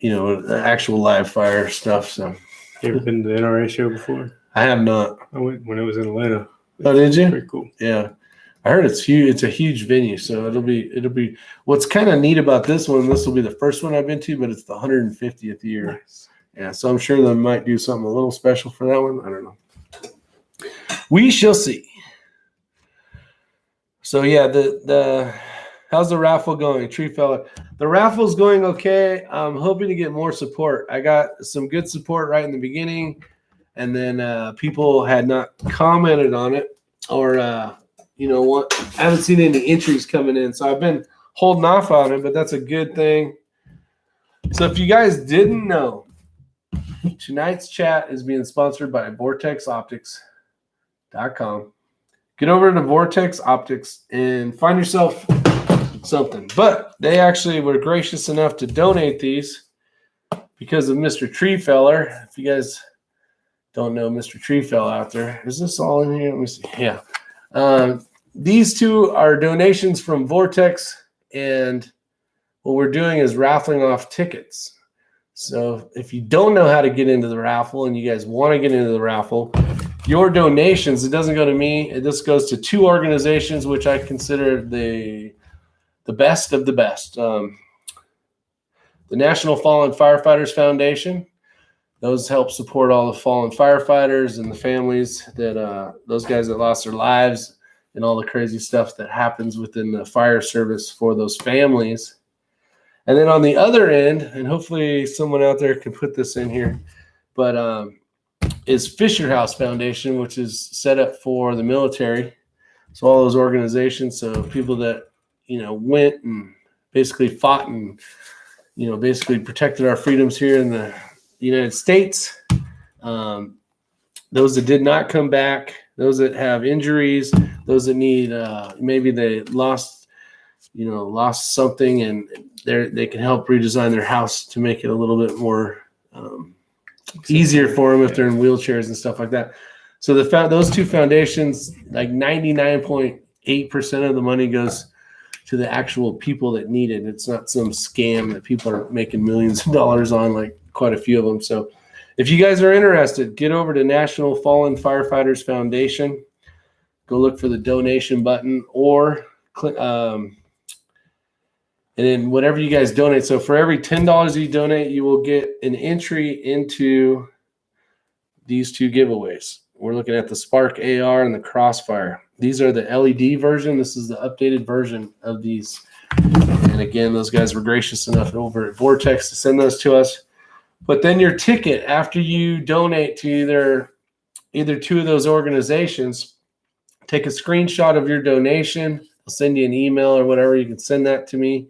the actual live fire stuff. So, you ever been to the NRA show before? I have not. I went when it was in Atlanta. Oh, did you? Pretty cool. Yeah, I heard it's huge. It's a huge venue, so it'll be. What's kind of neat about this one? This will be the first one I've been to, but it's the 150th year. Nice. Yeah, so I'm sure they might do something a little special for that one. I don't know. We shall see. So yeah, the How's the raffle going, Tree Fella? The raffle's going okay. I'm hoping to get more support. I got some good support right in the beginning, and then people had not commented on it or, what? I haven't seen any entries coming in, so I've been holding off on it, but that's a good thing. So if you guys didn't know, tonight's chat is being sponsored by vortexoptics.com. Get over to Vortex Optics and find yourself something. But they actually were gracious enough to donate these because of Mr. Tree Feller. If you guys don't know Mr. Tree Feller out there, is this all in here? Let me see. Yeah. These two are donations from Vortex, and what we're doing is raffling off tickets. So if you don't know how to get into the raffle and you guys want to get into the raffle, your donations, it doesn't go to me. It just goes to two organizations, which I consider the best of the best. The National Fallen Firefighters Foundation. Those help support all the fallen firefighters and the families that those guys that lost their lives and all the crazy stuff that happens within the fire service for those families. And then on the other end, and hopefully someone out there can put this in here, but is Fisher House Foundation, which is set up for the military. So all those organizations, so people that, went and basically fought and, basically protected our freedoms here in the United States. Those that did not come back, those that have injuries, those that need, maybe they lost something, and they can help redesign their house to make it a little bit more easier for them if they're in wheelchairs and stuff like that. So those two foundations, like 99.8% of the money goes to the actual people that need it. It's not some scam that people are making millions of dollars on, like quite a few of them. So if you guys are interested, get over to National Fallen Firefighters Foundation. Go look for the donation button or click. And then whatever you guys donate. So for every $10 you donate, you will get an entry into these two giveaways. We're looking at the Spark AR and the Crossfire. These are the LED version. This is the updated version of these. And again, those guys were gracious enough over at Vortex to send those to us. But then your ticket, after you donate to either two of those organizations, take a screenshot of your donation. I'll send you an email or whatever. You can send that to me,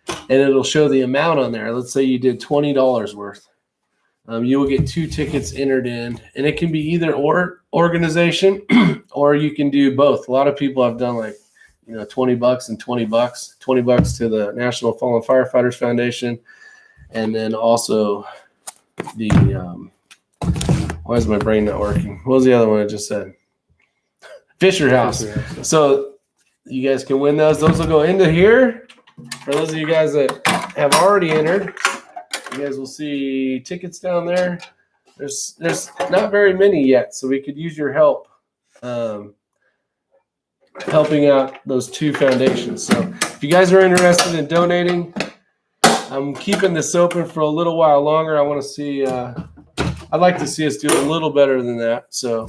and it'll show the amount on there. Let's say you did $20 worth. You will get two tickets entered in, and it can be either or organization, or you can do both. A lot of people have done $20 and $20, $20 to the National Fallen Firefighters Foundation, and then also the why is my brain not working? What was the other one I just said? Fisher House. So you guys can win those. Those will go into here. For those of you guys that have already entered, you guys will see tickets down there. There's not very many yet, so we could use your help helping out those two foundations. So if you guys are interested in donating, I'm keeping this open for a little while longer. I want to see, I'd like to see us do a little better than that. So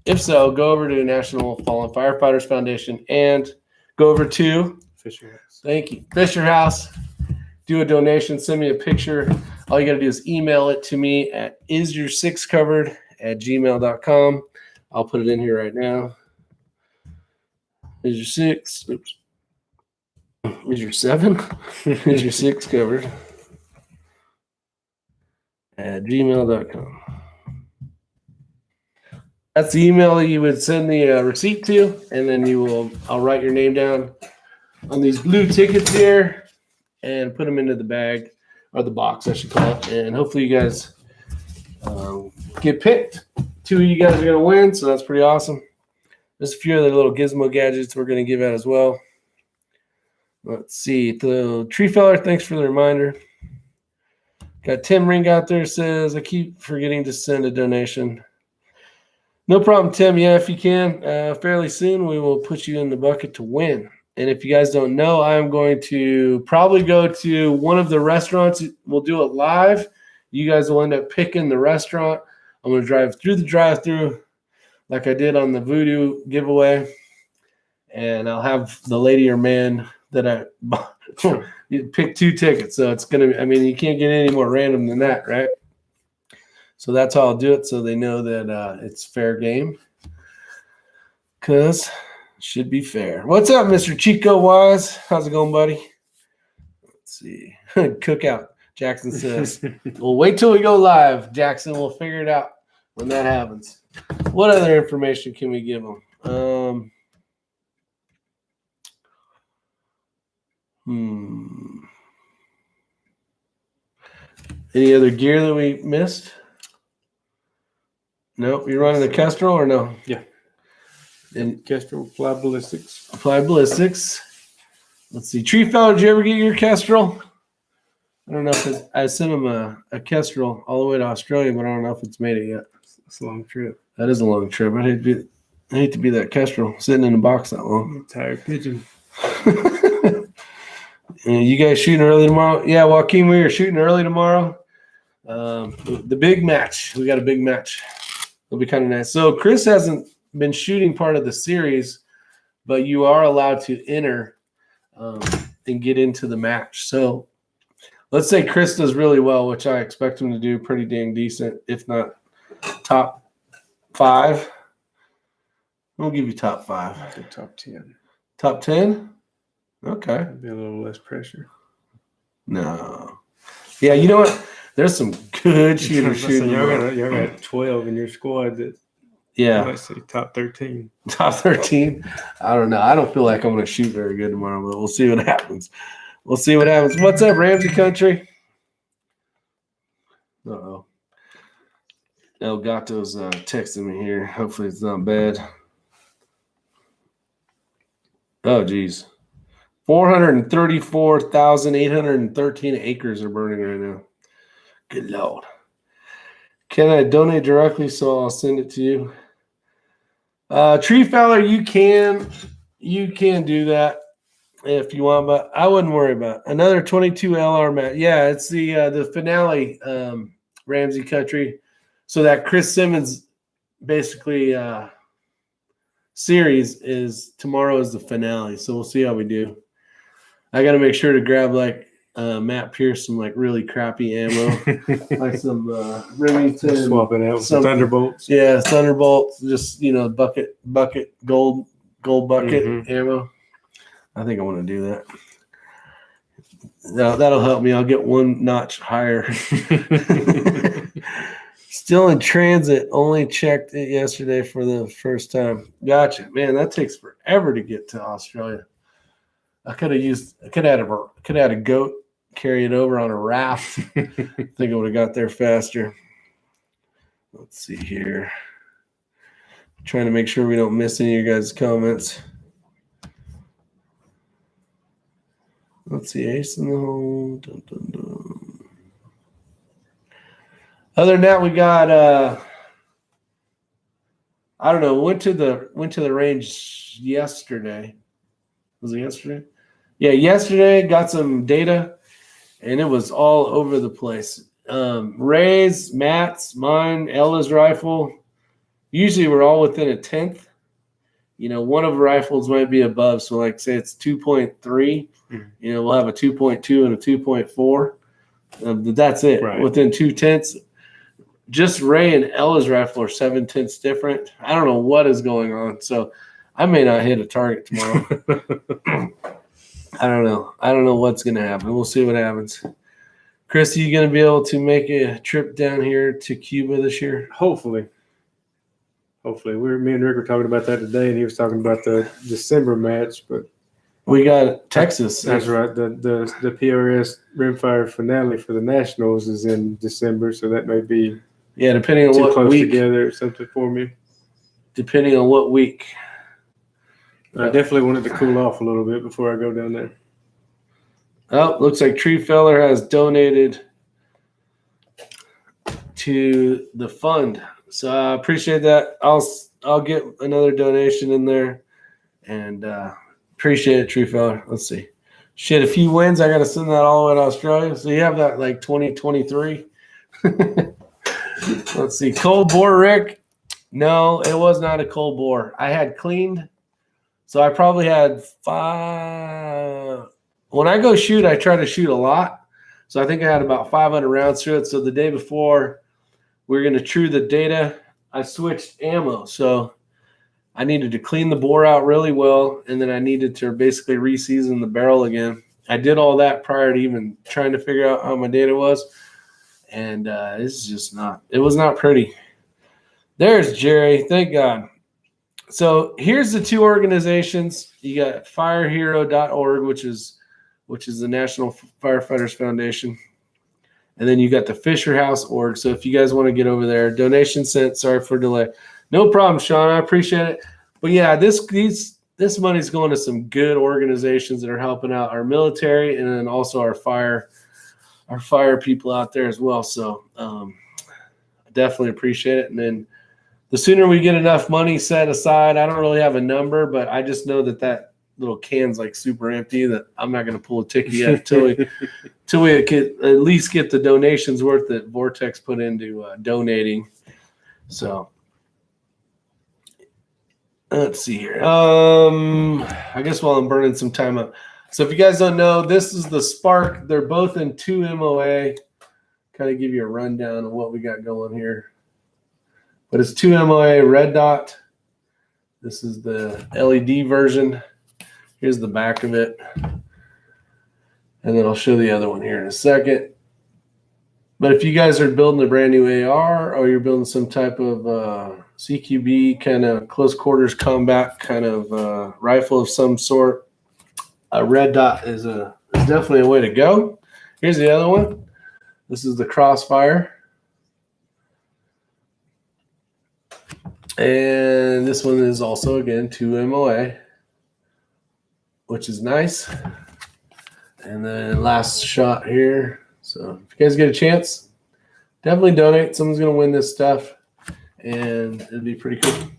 if so, go over to National Fallen Firefighters Foundation and go over to Fisher House. Thank you. Fisher House. Do a donation. Send me a picture. All you got to do is email it to me at isyour6covered@gmail.com. I'll put it in here right now. Is your 6? Oops. Is your 7? Is your 6 covered @gmail.com. That's the email that you would send the receipt to, and then I'll write your name down on these blue tickets here and put them into the bag, or the box, I should call it. And hopefully you guys get picked. 2 of you guys are going to win, so that's pretty awesome. There's a few other little gizmo gadgets we're going to give out as well. Let's see. The Tree Feller, thanks for the reminder. Got Tim Ring out there, says, I keep forgetting to send a donation. No problem, Tim. Yeah, if you can, fairly soon, we will put you in the bucket to win. And if you guys don't know, I'm going to probably go to one of the restaurants. We'll do it live. You guys will end up picking the restaurant. I'm going to drive through the drive-thru like I did on the Voodoo giveaway. and I'll have the lady or man that I bought. You pick 2 tickets, so it's gonna be. I mean, you can't get any more random than that, right? So that's how I'll do it, so they know that it's fair game. Cause it should be fair. What's up, Mr. Chico Wise? How's it going, buddy? Let's see. Cookout. Jackson says, "We'll wait till we go live, Jackson. We'll figure it out when that happens." What other information can we give them? Any other gear that we missed? Nope. You're running the Kestrel or no? Yeah. And Kestrel Fly Ballistics. Applied Ballistics. Let's see. Tree Fellow, did you ever get your Kestrel? I don't know if I sent him a Kestrel all the way to Australia, but I don't know if it's made it yet. It's a long trip. That is a long trip. I hate to be that Kestrel sitting in a box that long. Tired pigeon. You guys shooting early tomorrow? Yeah, Joaquin, we are shooting early tomorrow. The big match. We got a big match. It'll be kind of nice. So Chris hasn't been shooting part of the series, but you are allowed to enter and get into the match. So let's say Chris does really well, which I expect him to do pretty dang decent, if not top 5. We'll give you top 5. Top 10. Top 10? Okay. That'd be a little less pressure. No. Yeah, you know what? There's some good shooters shooting. Y'all got 12 in your squad that let's say top 13. Top 13? I don't know. I don't feel like I'm going to shoot very good tomorrow, but we'll see what happens. What's up, Ramsey Country? Uh-oh. El Gato's texting me here. Hopefully it's not bad. Oh, geez. 434,813 acres are burning right now. Good Lord. Can I donate directly so I'll send it to you? Tree Fowler, you can do that if you want, but I wouldn't worry about it. Another 22 LR match. Yeah, it's the finale, Ramsey Country. So that Chris Simmons basically series is tomorrow is the finale. So we'll see how we do. I got to make sure to grab like Matt Pierce some like really crappy ammo, like some Remington, swap it out with some Thunderbolts. Yeah, Thunderbolts, just bucket gold bucket ammo. I think I want to do that. That'll help me. I'll get one notch higher. Still in transit. Only checked it yesterday for the first time. Gotcha, man. That takes forever to get to Australia. I could have had a goat carry it over on a raft. I think I would have got there faster. Let's see here. Trying to make sure we don't miss any of your guys' comments. Let's see, ace in the hole. Dun, dun, dun. Other than that, we got I don't know. Went to the range yesterday. Was it yesterday? Yeah, yesterday got some data, and it was all over the place. Ray's, Matt's, mine, Ella's rifle. Usually we're all within a 10th. One of the rifles might be above. So like say it's 2.3. We'll have a 2.2 and a 2.4. That's it. Right. Within 2/10. Just Ray and Ella's rifle are 7/10 different. I don't know what is going on. So I may not hit a target tomorrow. I don't know. I don't know what's going to happen. We'll see what happens. Chris, are you going to be able to make a trip down here to Cuba this year? Hopefully. Me and Rick were talking about that today, and he was talking about the December match. But we got Texas. That's right. The PRS Rimfire finale for the Nationals is in December, so that may be depending on too what close week together or something for me. Depending on what week. I definitely wanted to cool off a little bit before I go down there. Oh, looks like Tree Feller has donated to the fund. So I appreciate that. I'll get another donation in there, and appreciate it, Tree Feller. Let's see. Shit, if he wins, I got to send that all the way to Australia. So you have that like 2023. Let's see. Cold bore, Rick. No, it was not a cold bore. I had cleaned So I probably had 5. When I go shoot, I try to shoot a lot. So I think I had about 500 rounds through it. So the day before we were going to true the data, I switched ammo. So I needed to clean the bore out really well, and then I needed to basically re-season the barrel again. I did all that prior to even trying to figure out how my data was, and it's just not. It was not pretty. There's Jerry. Thank God. So here's the 2 organizations. You got firehero.org, which is the National Firefighters Foundation. And then you got the Fisher House org. So if you guys want to get over there, donation sent. Sorry for delay. No problem, Sean. I appreciate it. But yeah, this money's going to some good organizations that are helping out our military and then also our fire people out there as well. So I definitely appreciate it. And then the sooner we get enough money set aside, I don't really have a number, but I just know that little can's like super empty that I'm not going to pull a ticket yet until we could at least get the donations worth that Vortex put into donating. So let's see here. I guess while I'm burning some time up. So if you guys don't know, this is the Spark. They're both in 2 MOA. Kind of give you a rundown of what we got going here. But it's 2 MOA red dot. This is the LED version. Here's the back of it. And then I'll show the other one here in a second. But if you guys are building a brand new AR or you're building some type of CQB kind of close quarters combat kind of rifle of some sort, a red dot is definitely a way to go. Here's the other one. This is the Crossfire. And this one is also, again, 2 MOA, which is nice. And then last shot here. So if you guys get a chance, definitely donate. Someone's going to win this stuff, and it'd be pretty cool.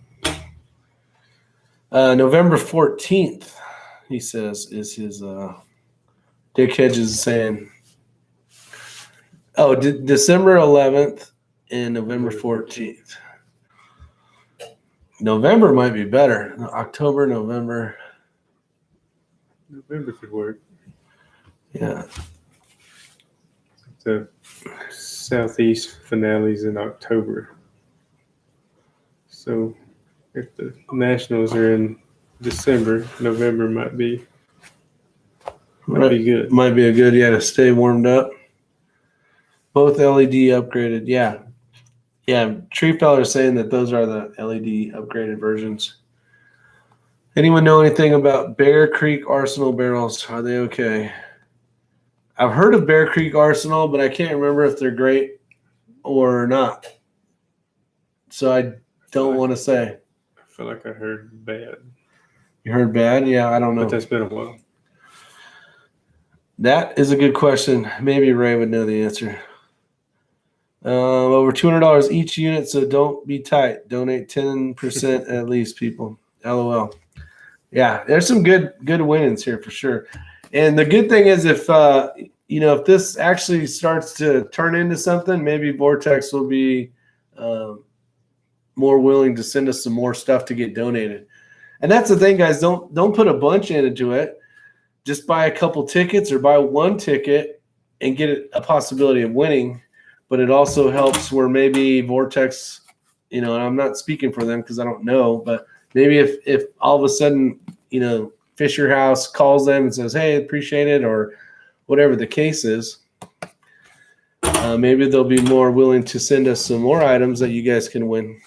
November 14th, he says, is his Dick Hedges saying. Oh, December 11th and November 14th. November might be better. October, November. November could work. Yeah. The Southeast finales in October. So if the Nationals are in December, November might be good. Might be a good, to stay warmed up. Both LED upgraded, yeah. Yeah, Tree Feller is saying that those are the LED upgraded versions. Anyone know anything about Bear Creek Arsenal barrels? Are they okay? I've heard of Bear Creek Arsenal, but I can't remember if they're great or not. So I don't want to say. I feel like I heard bad. You heard bad? Yeah, I don't know. But that's been a while. That is a good question. Maybe Ray would know the answer. Over $200 each unit, so don't be tight. Donate 10% at least, people. LOL. Yeah, there's some good winnings here for sure. And the good thing is if this actually starts to turn into something, maybe Vortex will be more willing to send us some more stuff to get donated. And that's the thing, guys. Don't put a bunch into it. Just buy a couple tickets or buy one ticket and get a possibility of winning. But it also helps where maybe Vortex, and I'm not speaking for them because I don't know, but maybe if all of a sudden, Fisher House calls them and says, hey, appreciate it, or whatever the case is, maybe they'll be more willing to send us some more items that you guys can win.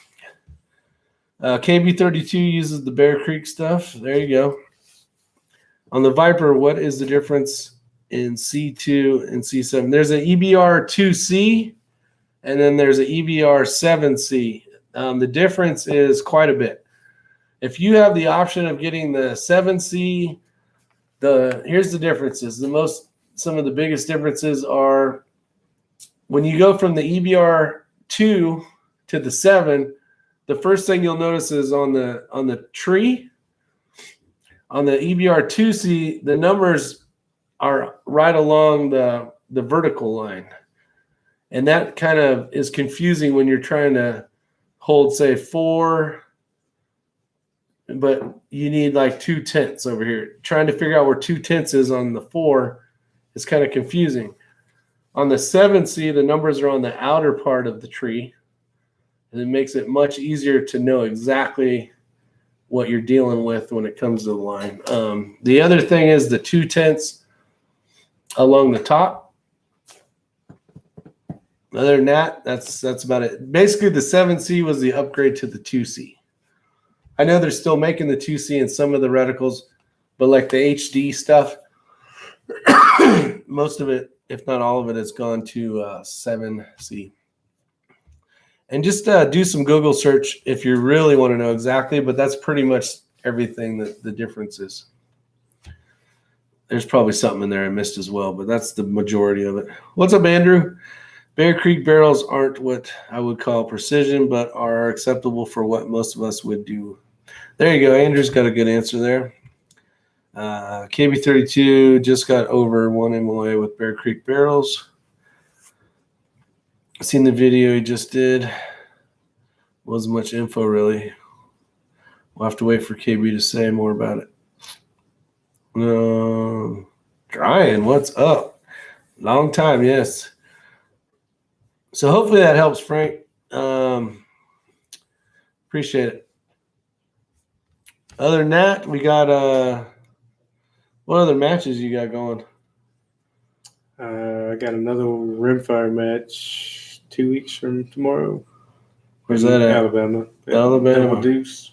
KB32 uses the Bear Creek stuff. There you go. On the Viper, what is the difference in C2 and C7? There's an EBR 2C and then there's an EBR 7C. The difference is quite a bit. If you have the option of getting the 7C, here's the differences. Some of the biggest differences are when you go from the EBR 2 to the 7, the first thing you'll notice is on the tree, on the EBR 2C, the numbers are right along the vertical line. And that kind of is confusing when you're trying to hold, say, 4 but you need like 2/10 over here. Trying to figure out where 2/10 is on the 4 is kind of confusing. On the 7C, the numbers are on the outer part of the tree, and it makes it much easier to know exactly what you're dealing with when it comes to the line. The other thing is the 2/10 along the top. Other than that, that's about it. Basically, the 7C was the upgrade to the 2C. I know they're still making the 2C in some of the reticles, but like the HD stuff, most of it, if not all of it, has gone to 7C. And just do some Google search if you really want to know exactly, but that's pretty much everything that the difference is. There's probably something in there I missed as well, but that's the majority of it. What's up, Andrew? Bear Creek barrels aren't what I would call precision, but are acceptable for what most of us would do. There you go. Andrew's got a good answer there. KB32 just got over 1 MOA with Bear Creek barrels. Seen the video he just did. Wasn't much info, really. We'll have to wait for KB to say more about it. Brian, what's up? Long time, yes. So hopefully that helps, Frank. Appreciate it. Other than that, we got what other matches you got going? I got another rimfire match 2 weeks from tomorrow. Where's that at? Alabama. Alabama. Deuce.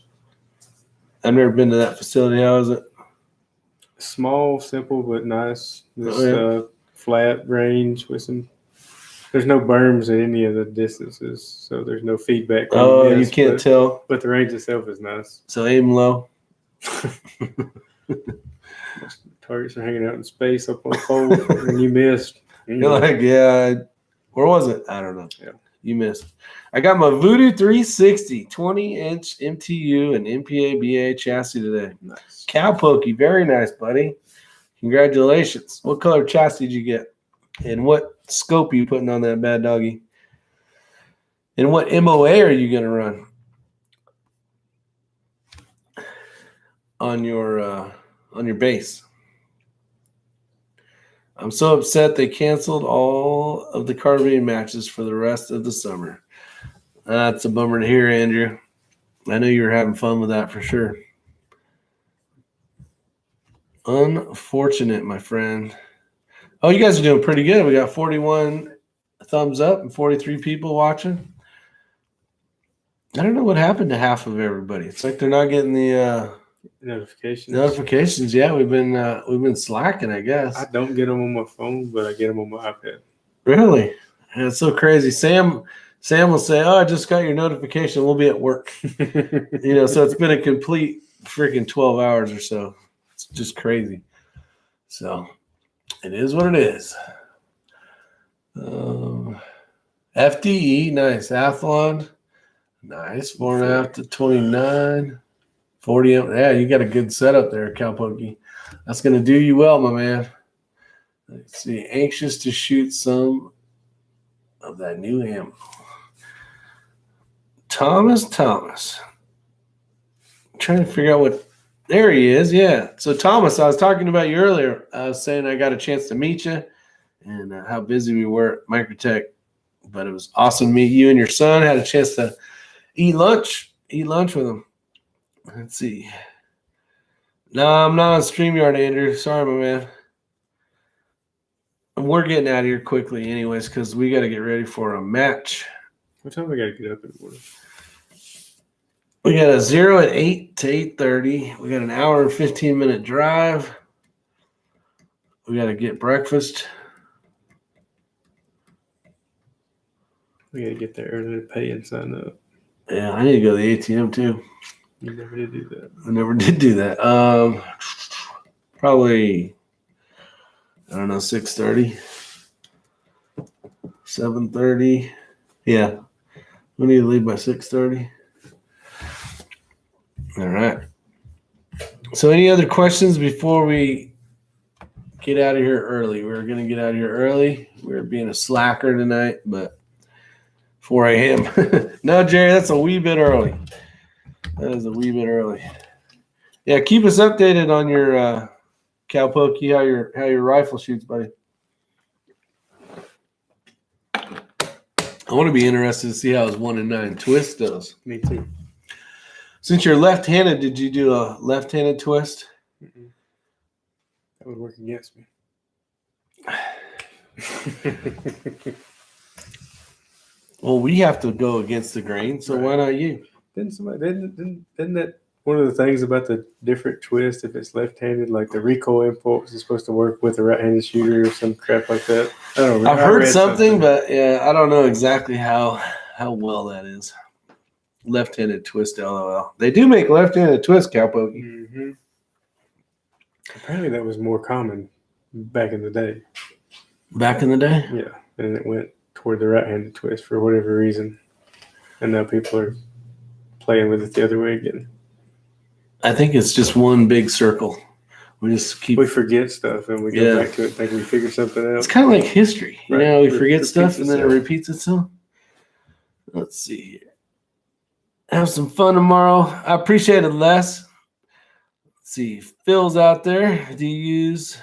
I've never been to that facility. How is it? Small, simple, but nice. This flat range with some. There's no berms at any of the distances, so there's no feedback. You can't tell. But the range itself is nice. So aim low. Targets are hanging out in space up on the pole, and you missed. You're like, yeah, where was it? I don't know. Yeah. You missed. I got my Voodoo 360 20-inch MTU and MPA BA chassis today. Nice. Cow pokey. Very nice, buddy. Congratulations. What color chassis did you get? And what scope are you putting on that bad doggy? And what MOA are you going to run on your base? I'm so upset they canceled all of the carbine matches for the rest of the summer. That's a bummer to hear, Andrew. I know you were having fun with that for sure. Unfortunate, my friend. Oh, you guys are doing pretty good. We got 41 thumbs up and 43 people watching. I don't know what happened to half of everybody. It's like they're not getting the notifications. Yeah, we've been slacking, I guess. I don't get them on my phone, but I get them on my iPad. Really? And it's so crazy. Sam will say, "Oh, I just got your notification. We'll be at work." So it's been a complete freaking 12 hours or so. It's just crazy. So it is what it is. FDE, nice. Athlon, nice. 4.5 to 29. 40. Yeah, you got a good setup there, Cowpokey. That's going to do you well, my man. Let's see. Anxious to shoot some of that new ammo. Thomas. I'm trying to figure out what. There he is. Yeah. So, Thomas, I was talking about you earlier. I was saying I got a chance to meet you and how busy we were at Microtech. But it was awesome to meet you and your son. Had a chance to eat lunch with him. Let's see. No, I'm not on StreamYard, Andrew. Sorry, my man. We're getting out of here quickly anyways because we got to get ready for a match. What time we got to get up in the morning? We got a 0 at 8 to 8:30. We got an hour and 15-minute drive. We got to get breakfast. We got to get there early to pay and sign up. Yeah, I need to go to the ATM too. You never did do that. I never did do that. Probably, I don't know, 6:30, 7:30. Yeah, we need to leave by 6:30. All right. So any other questions before we get out of here early? We're going to get out of here early. We're being a slacker tonight, but 4 a.m. No, Jerry, that's a wee bit early. That is a wee bit early. Yeah, keep us updated on your cowpokey, how your rifle shoots, buddy. I want to be interested to see how his 1 and 9 twist does. Me too. Since you're left-handed, did you do a left-handed twist? Mm-mm. That would work against me. Well, we have to go against the grain, so Right. why not you? Didn't that one of the things about the different twist? If it's left-handed, like the recoil impulse is supposed to work with a right-handed shooter or some crap like that. I don't know. I've heard something, but yeah, I don't know exactly how well that is. Left-handed twist, LOL. They do make left-handed twist, cowpokey. Mm-hmm. Apparently, that was more common back in the day. Back in the day? Yeah, and it went toward the right-handed twist for whatever reason, and now people are playing with it the other way again. I think it's just one big circle. We just keep. We forget stuff and we go back to it, think we figured something out. It's kind of like history, you Right. know. We forget stuff and then it itself. repeats itself. Let's see here. Have some fun tomorrow. I appreciate it, Les. Let's see. Phil's out there. Do you use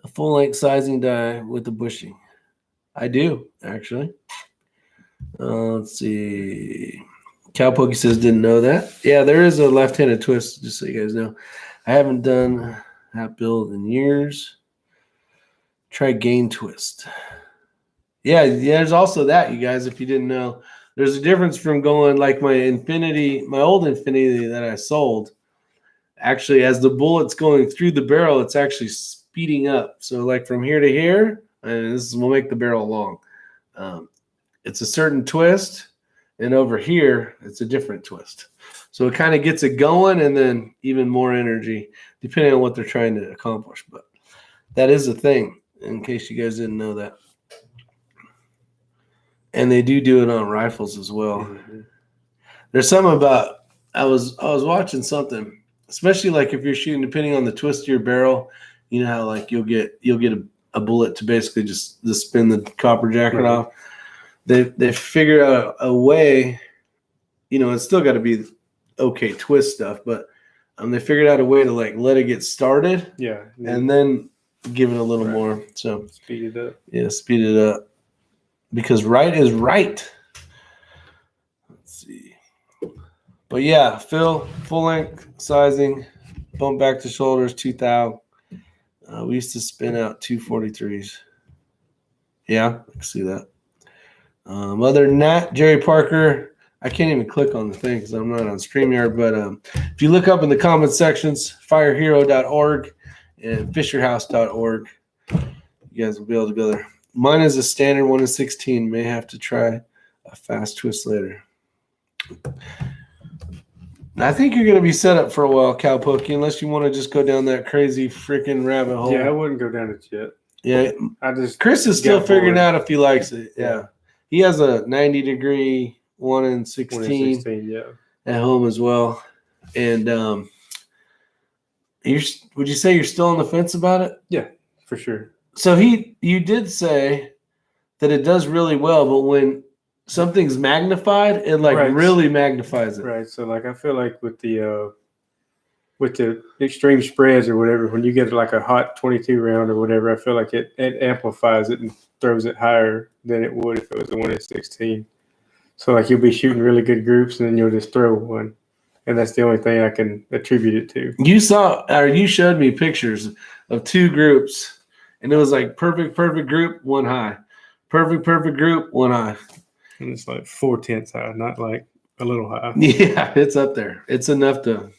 a full-length sizing die with the bushing? I do, actually. Let's see. Cowpokey says didn't know that. Yeah, there is a left-handed twist, just so you guys know. I haven't done that build in years. Try gain twist. Yeah, there's also that, you guys, if you didn't know. There's a difference from going like my old Infinity that I sold. Actually, as the bullet's going through the barrel, it's actually speeding up. So like from here to here, and this will make the barrel long. It's a certain twist, and over here, it's a different twist. So it kind of gets it going and then even more energy, depending on what they're trying to accomplish. But that is a thing, in case you guys didn't know that. And they do it on rifles as well. Mm-hmm. There's something about I was watching something, especially like if you're shooting, depending on the twist of your barrel, you know how like you'll get a bullet to basically just spin the copper jacket Right. off. They figure out a way, you know, it's still got to be okay twist stuff, but they figured out a way to like let it get started, Yeah, and then give it a little Right. more. So speed it up. yeah, speed it up. Because right is right. Let's see. But yeah, Phil, full length sizing, bump back to shoulders, 2,000. We used to spin out 243s. Yeah, I can see that. Other than that, Jerry Parker, I can't even click on the thing because I'm not on StreamYard. But if you look up in the comment sections, firehero.org and fisherhouse.org, you guys will be able to go there. Mine is a standard 1 in 16. May have to try a fast twist later. I think you're going to be set up for a while, Cowpokey, unless you want to just go down that crazy freaking rabbit hole. Yeah, I wouldn't go down it yet. Yeah, Chris is still figuring out if he likes it. Yeah. He has a 90-degree 1 in 16, 1 in 16, yeah. at home as well. And would you say you're still on the fence about it? Yeah, for sure. So you did say that it does really well, but when something's magnified, it like Right. really magnifies it. Right. So like I feel like with the extreme spreads or whatever, when you get like a hot 22 round or whatever, I feel like it amplifies it and throws it higher than it would if it was a 1 in 16. So like you'll be shooting really good groups and then you'll just throw one. And that's the only thing I can attribute it to. You showed me pictures of 2 groups, and it was like perfect group, 1 high. Perfect group, 1 high. And it's like 4/10 high, not like a little high. Yeah, it's up there. It's enough to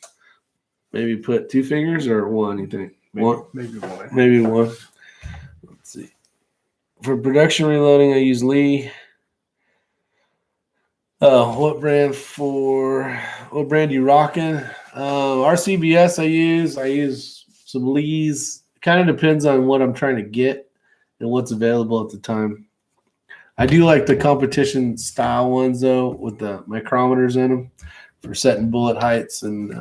maybe put 2 fingers or 1, you think? Maybe 1? one. Maybe 1. Let's see. For production reloading, I use Lee. What brand you rocking? RCBS I use some Lees. Kind of depends on what I'm trying to get and what's available at the time. I do like the competition style ones though, with the micrometers in them for setting bullet heights and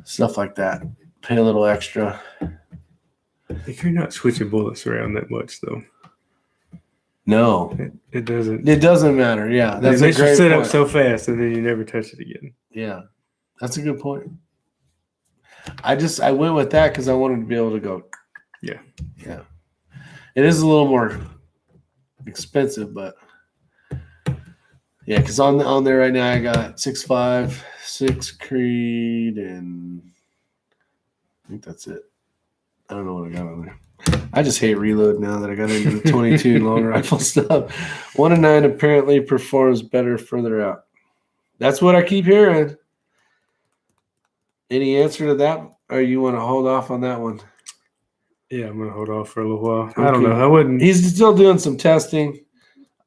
stuff like that. Pay a little extra. If you're not switching bullets around that much though. No, It doesn't. it doesn't matter. Yeah, That's that's a you great set point. up so fast and then you never touch it again. Yeah, That's a good point. I went with that because I wanted to be able to go. Yeah. Yeah. It is a little more expensive, but yeah, because on there right now I got 6.5, 6 Creed, and I think that's it. I don't know what I got on there. I just hate reload now that I got into the 22 long rifle stuff. 1 and 9 apparently performs better further out. That's what I keep hearing. Any answer to that, or you want to hold off on that one? Yeah, I'm gonna hold off for a little while. Okay. I don't know. I wouldn't. He's still doing some testing.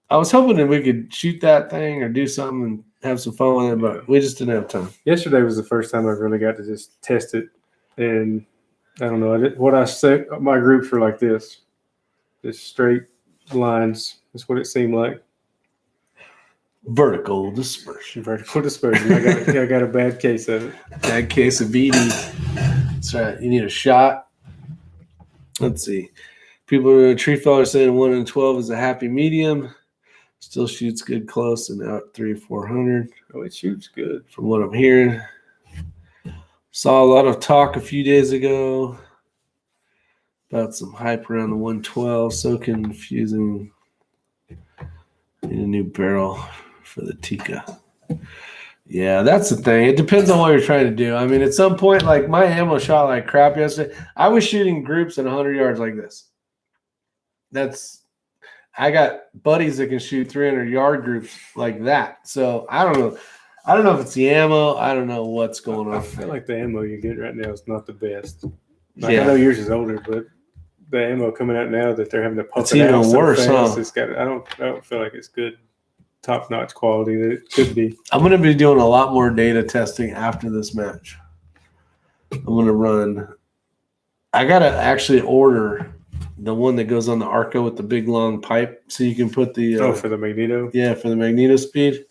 I was hoping that we could shoot that thing or do something and have some fun with it, but we just didn't have time. Yesterday was the first time I really got to just test it, and I don't know. What I set my groups were like this, just straight lines. That's what it seemed like. Vertical dispersion. Vertical dispersion. I got a bad case of it. Bad case of BD. That's right. You need a shot. Let's see. People in a tree feller saying 1 and 12 is a happy medium. Still shoots good close and out 300 or 400. Oh, it shoots good. From what I'm hearing. Saw a lot of talk a few days ago about some hype around the 112. So confusing. Need a new barrel for the Tika. Yeah, that's the thing. It depends on what you're trying to do. I mean, at some point, like my ammo shot like crap yesterday. I was shooting groups at 100 yards like this. I got buddies that can shoot 300-yard groups like that. So I don't know. I don't know if it's the ammo. I don't know what's going on. I feel like the ammo you get right now is not the best. Like, Yeah. I know yours is older, but the ammo coming out now that they're having to pump It's it out even so worse, fast, huh? it's got. I don't feel like it's good, top-notch quality that it could be. I'm going to be doing a lot more data testing after this match. I'm going to run. I got to actually order the one that goes on the Arca with the big long pipe so you can put the For the magneto. Yeah, for the magneto speed.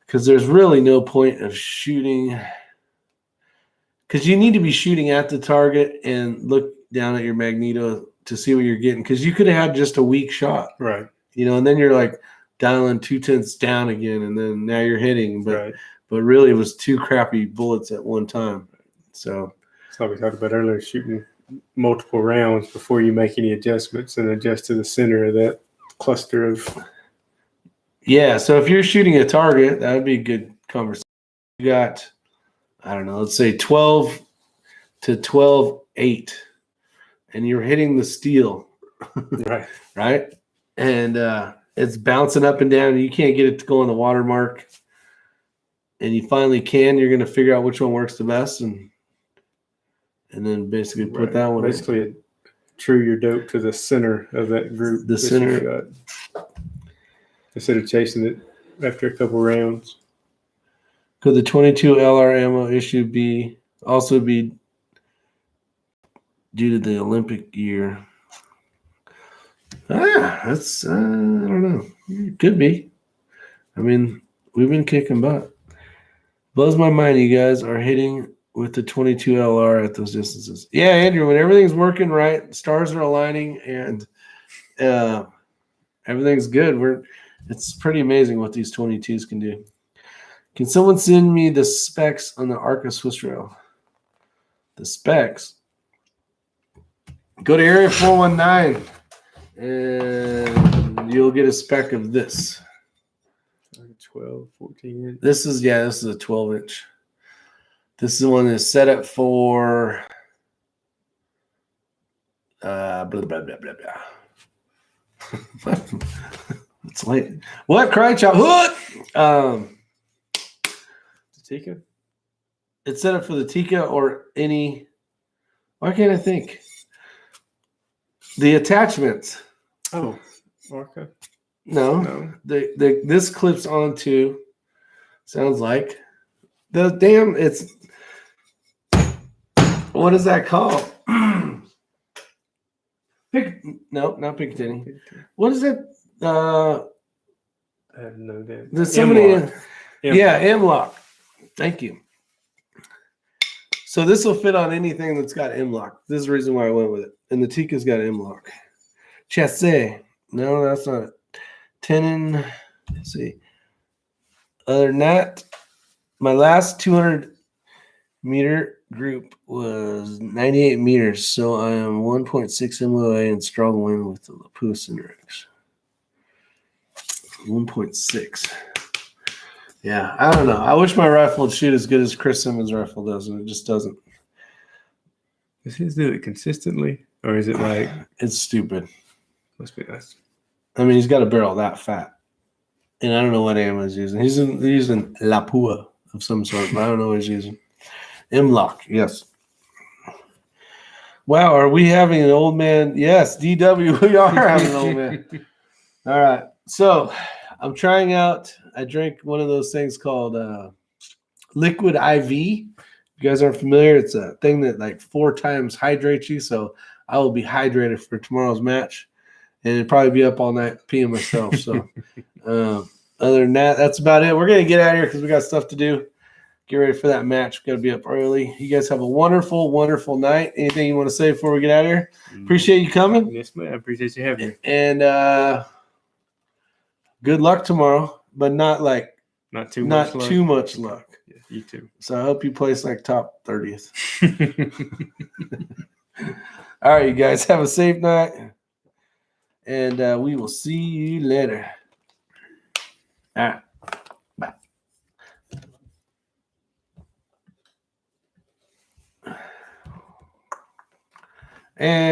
Because there's really no point of shooting. Because you need to be shooting at the target and look down at your magneto to see what you're getting. Because you could have had just a weak shot. Right. And then you're like dialing 2/10 down again, and then now you're hitting. But really it was 2 crappy bullets at one time. So it's like we talked about earlier, shooting multiple rounds before you make any adjustments and adjust to the center of that cluster of. yeah, so if you're shooting a target, that would be a good conversation. You got, I don't know, let's say 12 to 12.8, and you're hitting the steel, Right. right? And it's bouncing up and down, and you can't get it to go on the watermark. And you finally can. You're going to figure out which one works the best, and then basically put that one. Basically, true your dope to the center of that group. The center. Instead of chasing it after a couple rounds. Could the 22 LR ammo issue also be due to the Olympic year? That's I don't know. It could be. I mean, we've been kicking butt. Blows my mind you guys are hitting with the 22 LR at those distances. Yeah, Andrew, when everything's working right, stars are aligning, and everything's good. It's pretty amazing what these 22s can do. Can someone send me the specs on the Arca Swiss rail? The specs. Go to Area 419, and you'll get a spec of this. 12, 14 inch. This is a 12-inch. This is the one that's set up for blah, blah, blah, blah, blah. It's late. What? Cry chop. Tika? It's set up for the Tika or any. Why can't I think? The attachments. Oh, Arca. No. This clips onto. Sounds like the damn. It's. What is that called? Not Picatinny. What is it? I have no idea. There's somebody. M-lock. Thank you. So this will fit on anything that's got M-lock. This is the reason why I went with it. And the Tika's got M-lock. Chassé. No, that's not it. Tenon. Let's see. Other than that, my last 200 meter group was 98 meters, so I am 1.6 MOA in strong wind with the Lapus and Rex. 1.6. Yeah, I don't know. I wish my rifle would shoot as good as Chris Simmons' rifle does, and it just doesn't. Does his do it consistently, or is it like It's stupid. must be nice? I mean, he's got a barrel that fat, and I don't know what ammo he's using. He's using Lapua of some sort, but I don't know what he's using. M-Lock, yes. Wow, are we having an old man? Yes, DW, we are having an old man. All right, so I'm trying out. I drink one of those things called Liquid IV. You guys aren't familiar. It's a thing that like 4 times hydrates you. So I will be hydrated for tomorrow's match, and it'll probably be up all night peeing myself. So other than that, that's about it. We're gonna get out of here because we got stuff to do. Get ready for that match. We got to be up early. You guys have a wonderful, wonderful night. Anything you want to say before we get out of here? Appreciate you coming. Yes, man. I appreciate you having me. And good luck tomorrow, but not too much luck. Yeah, you too. So I hope you place like top 30th. All right, you guys have a safe night, and we will see you later. All right. Bye. And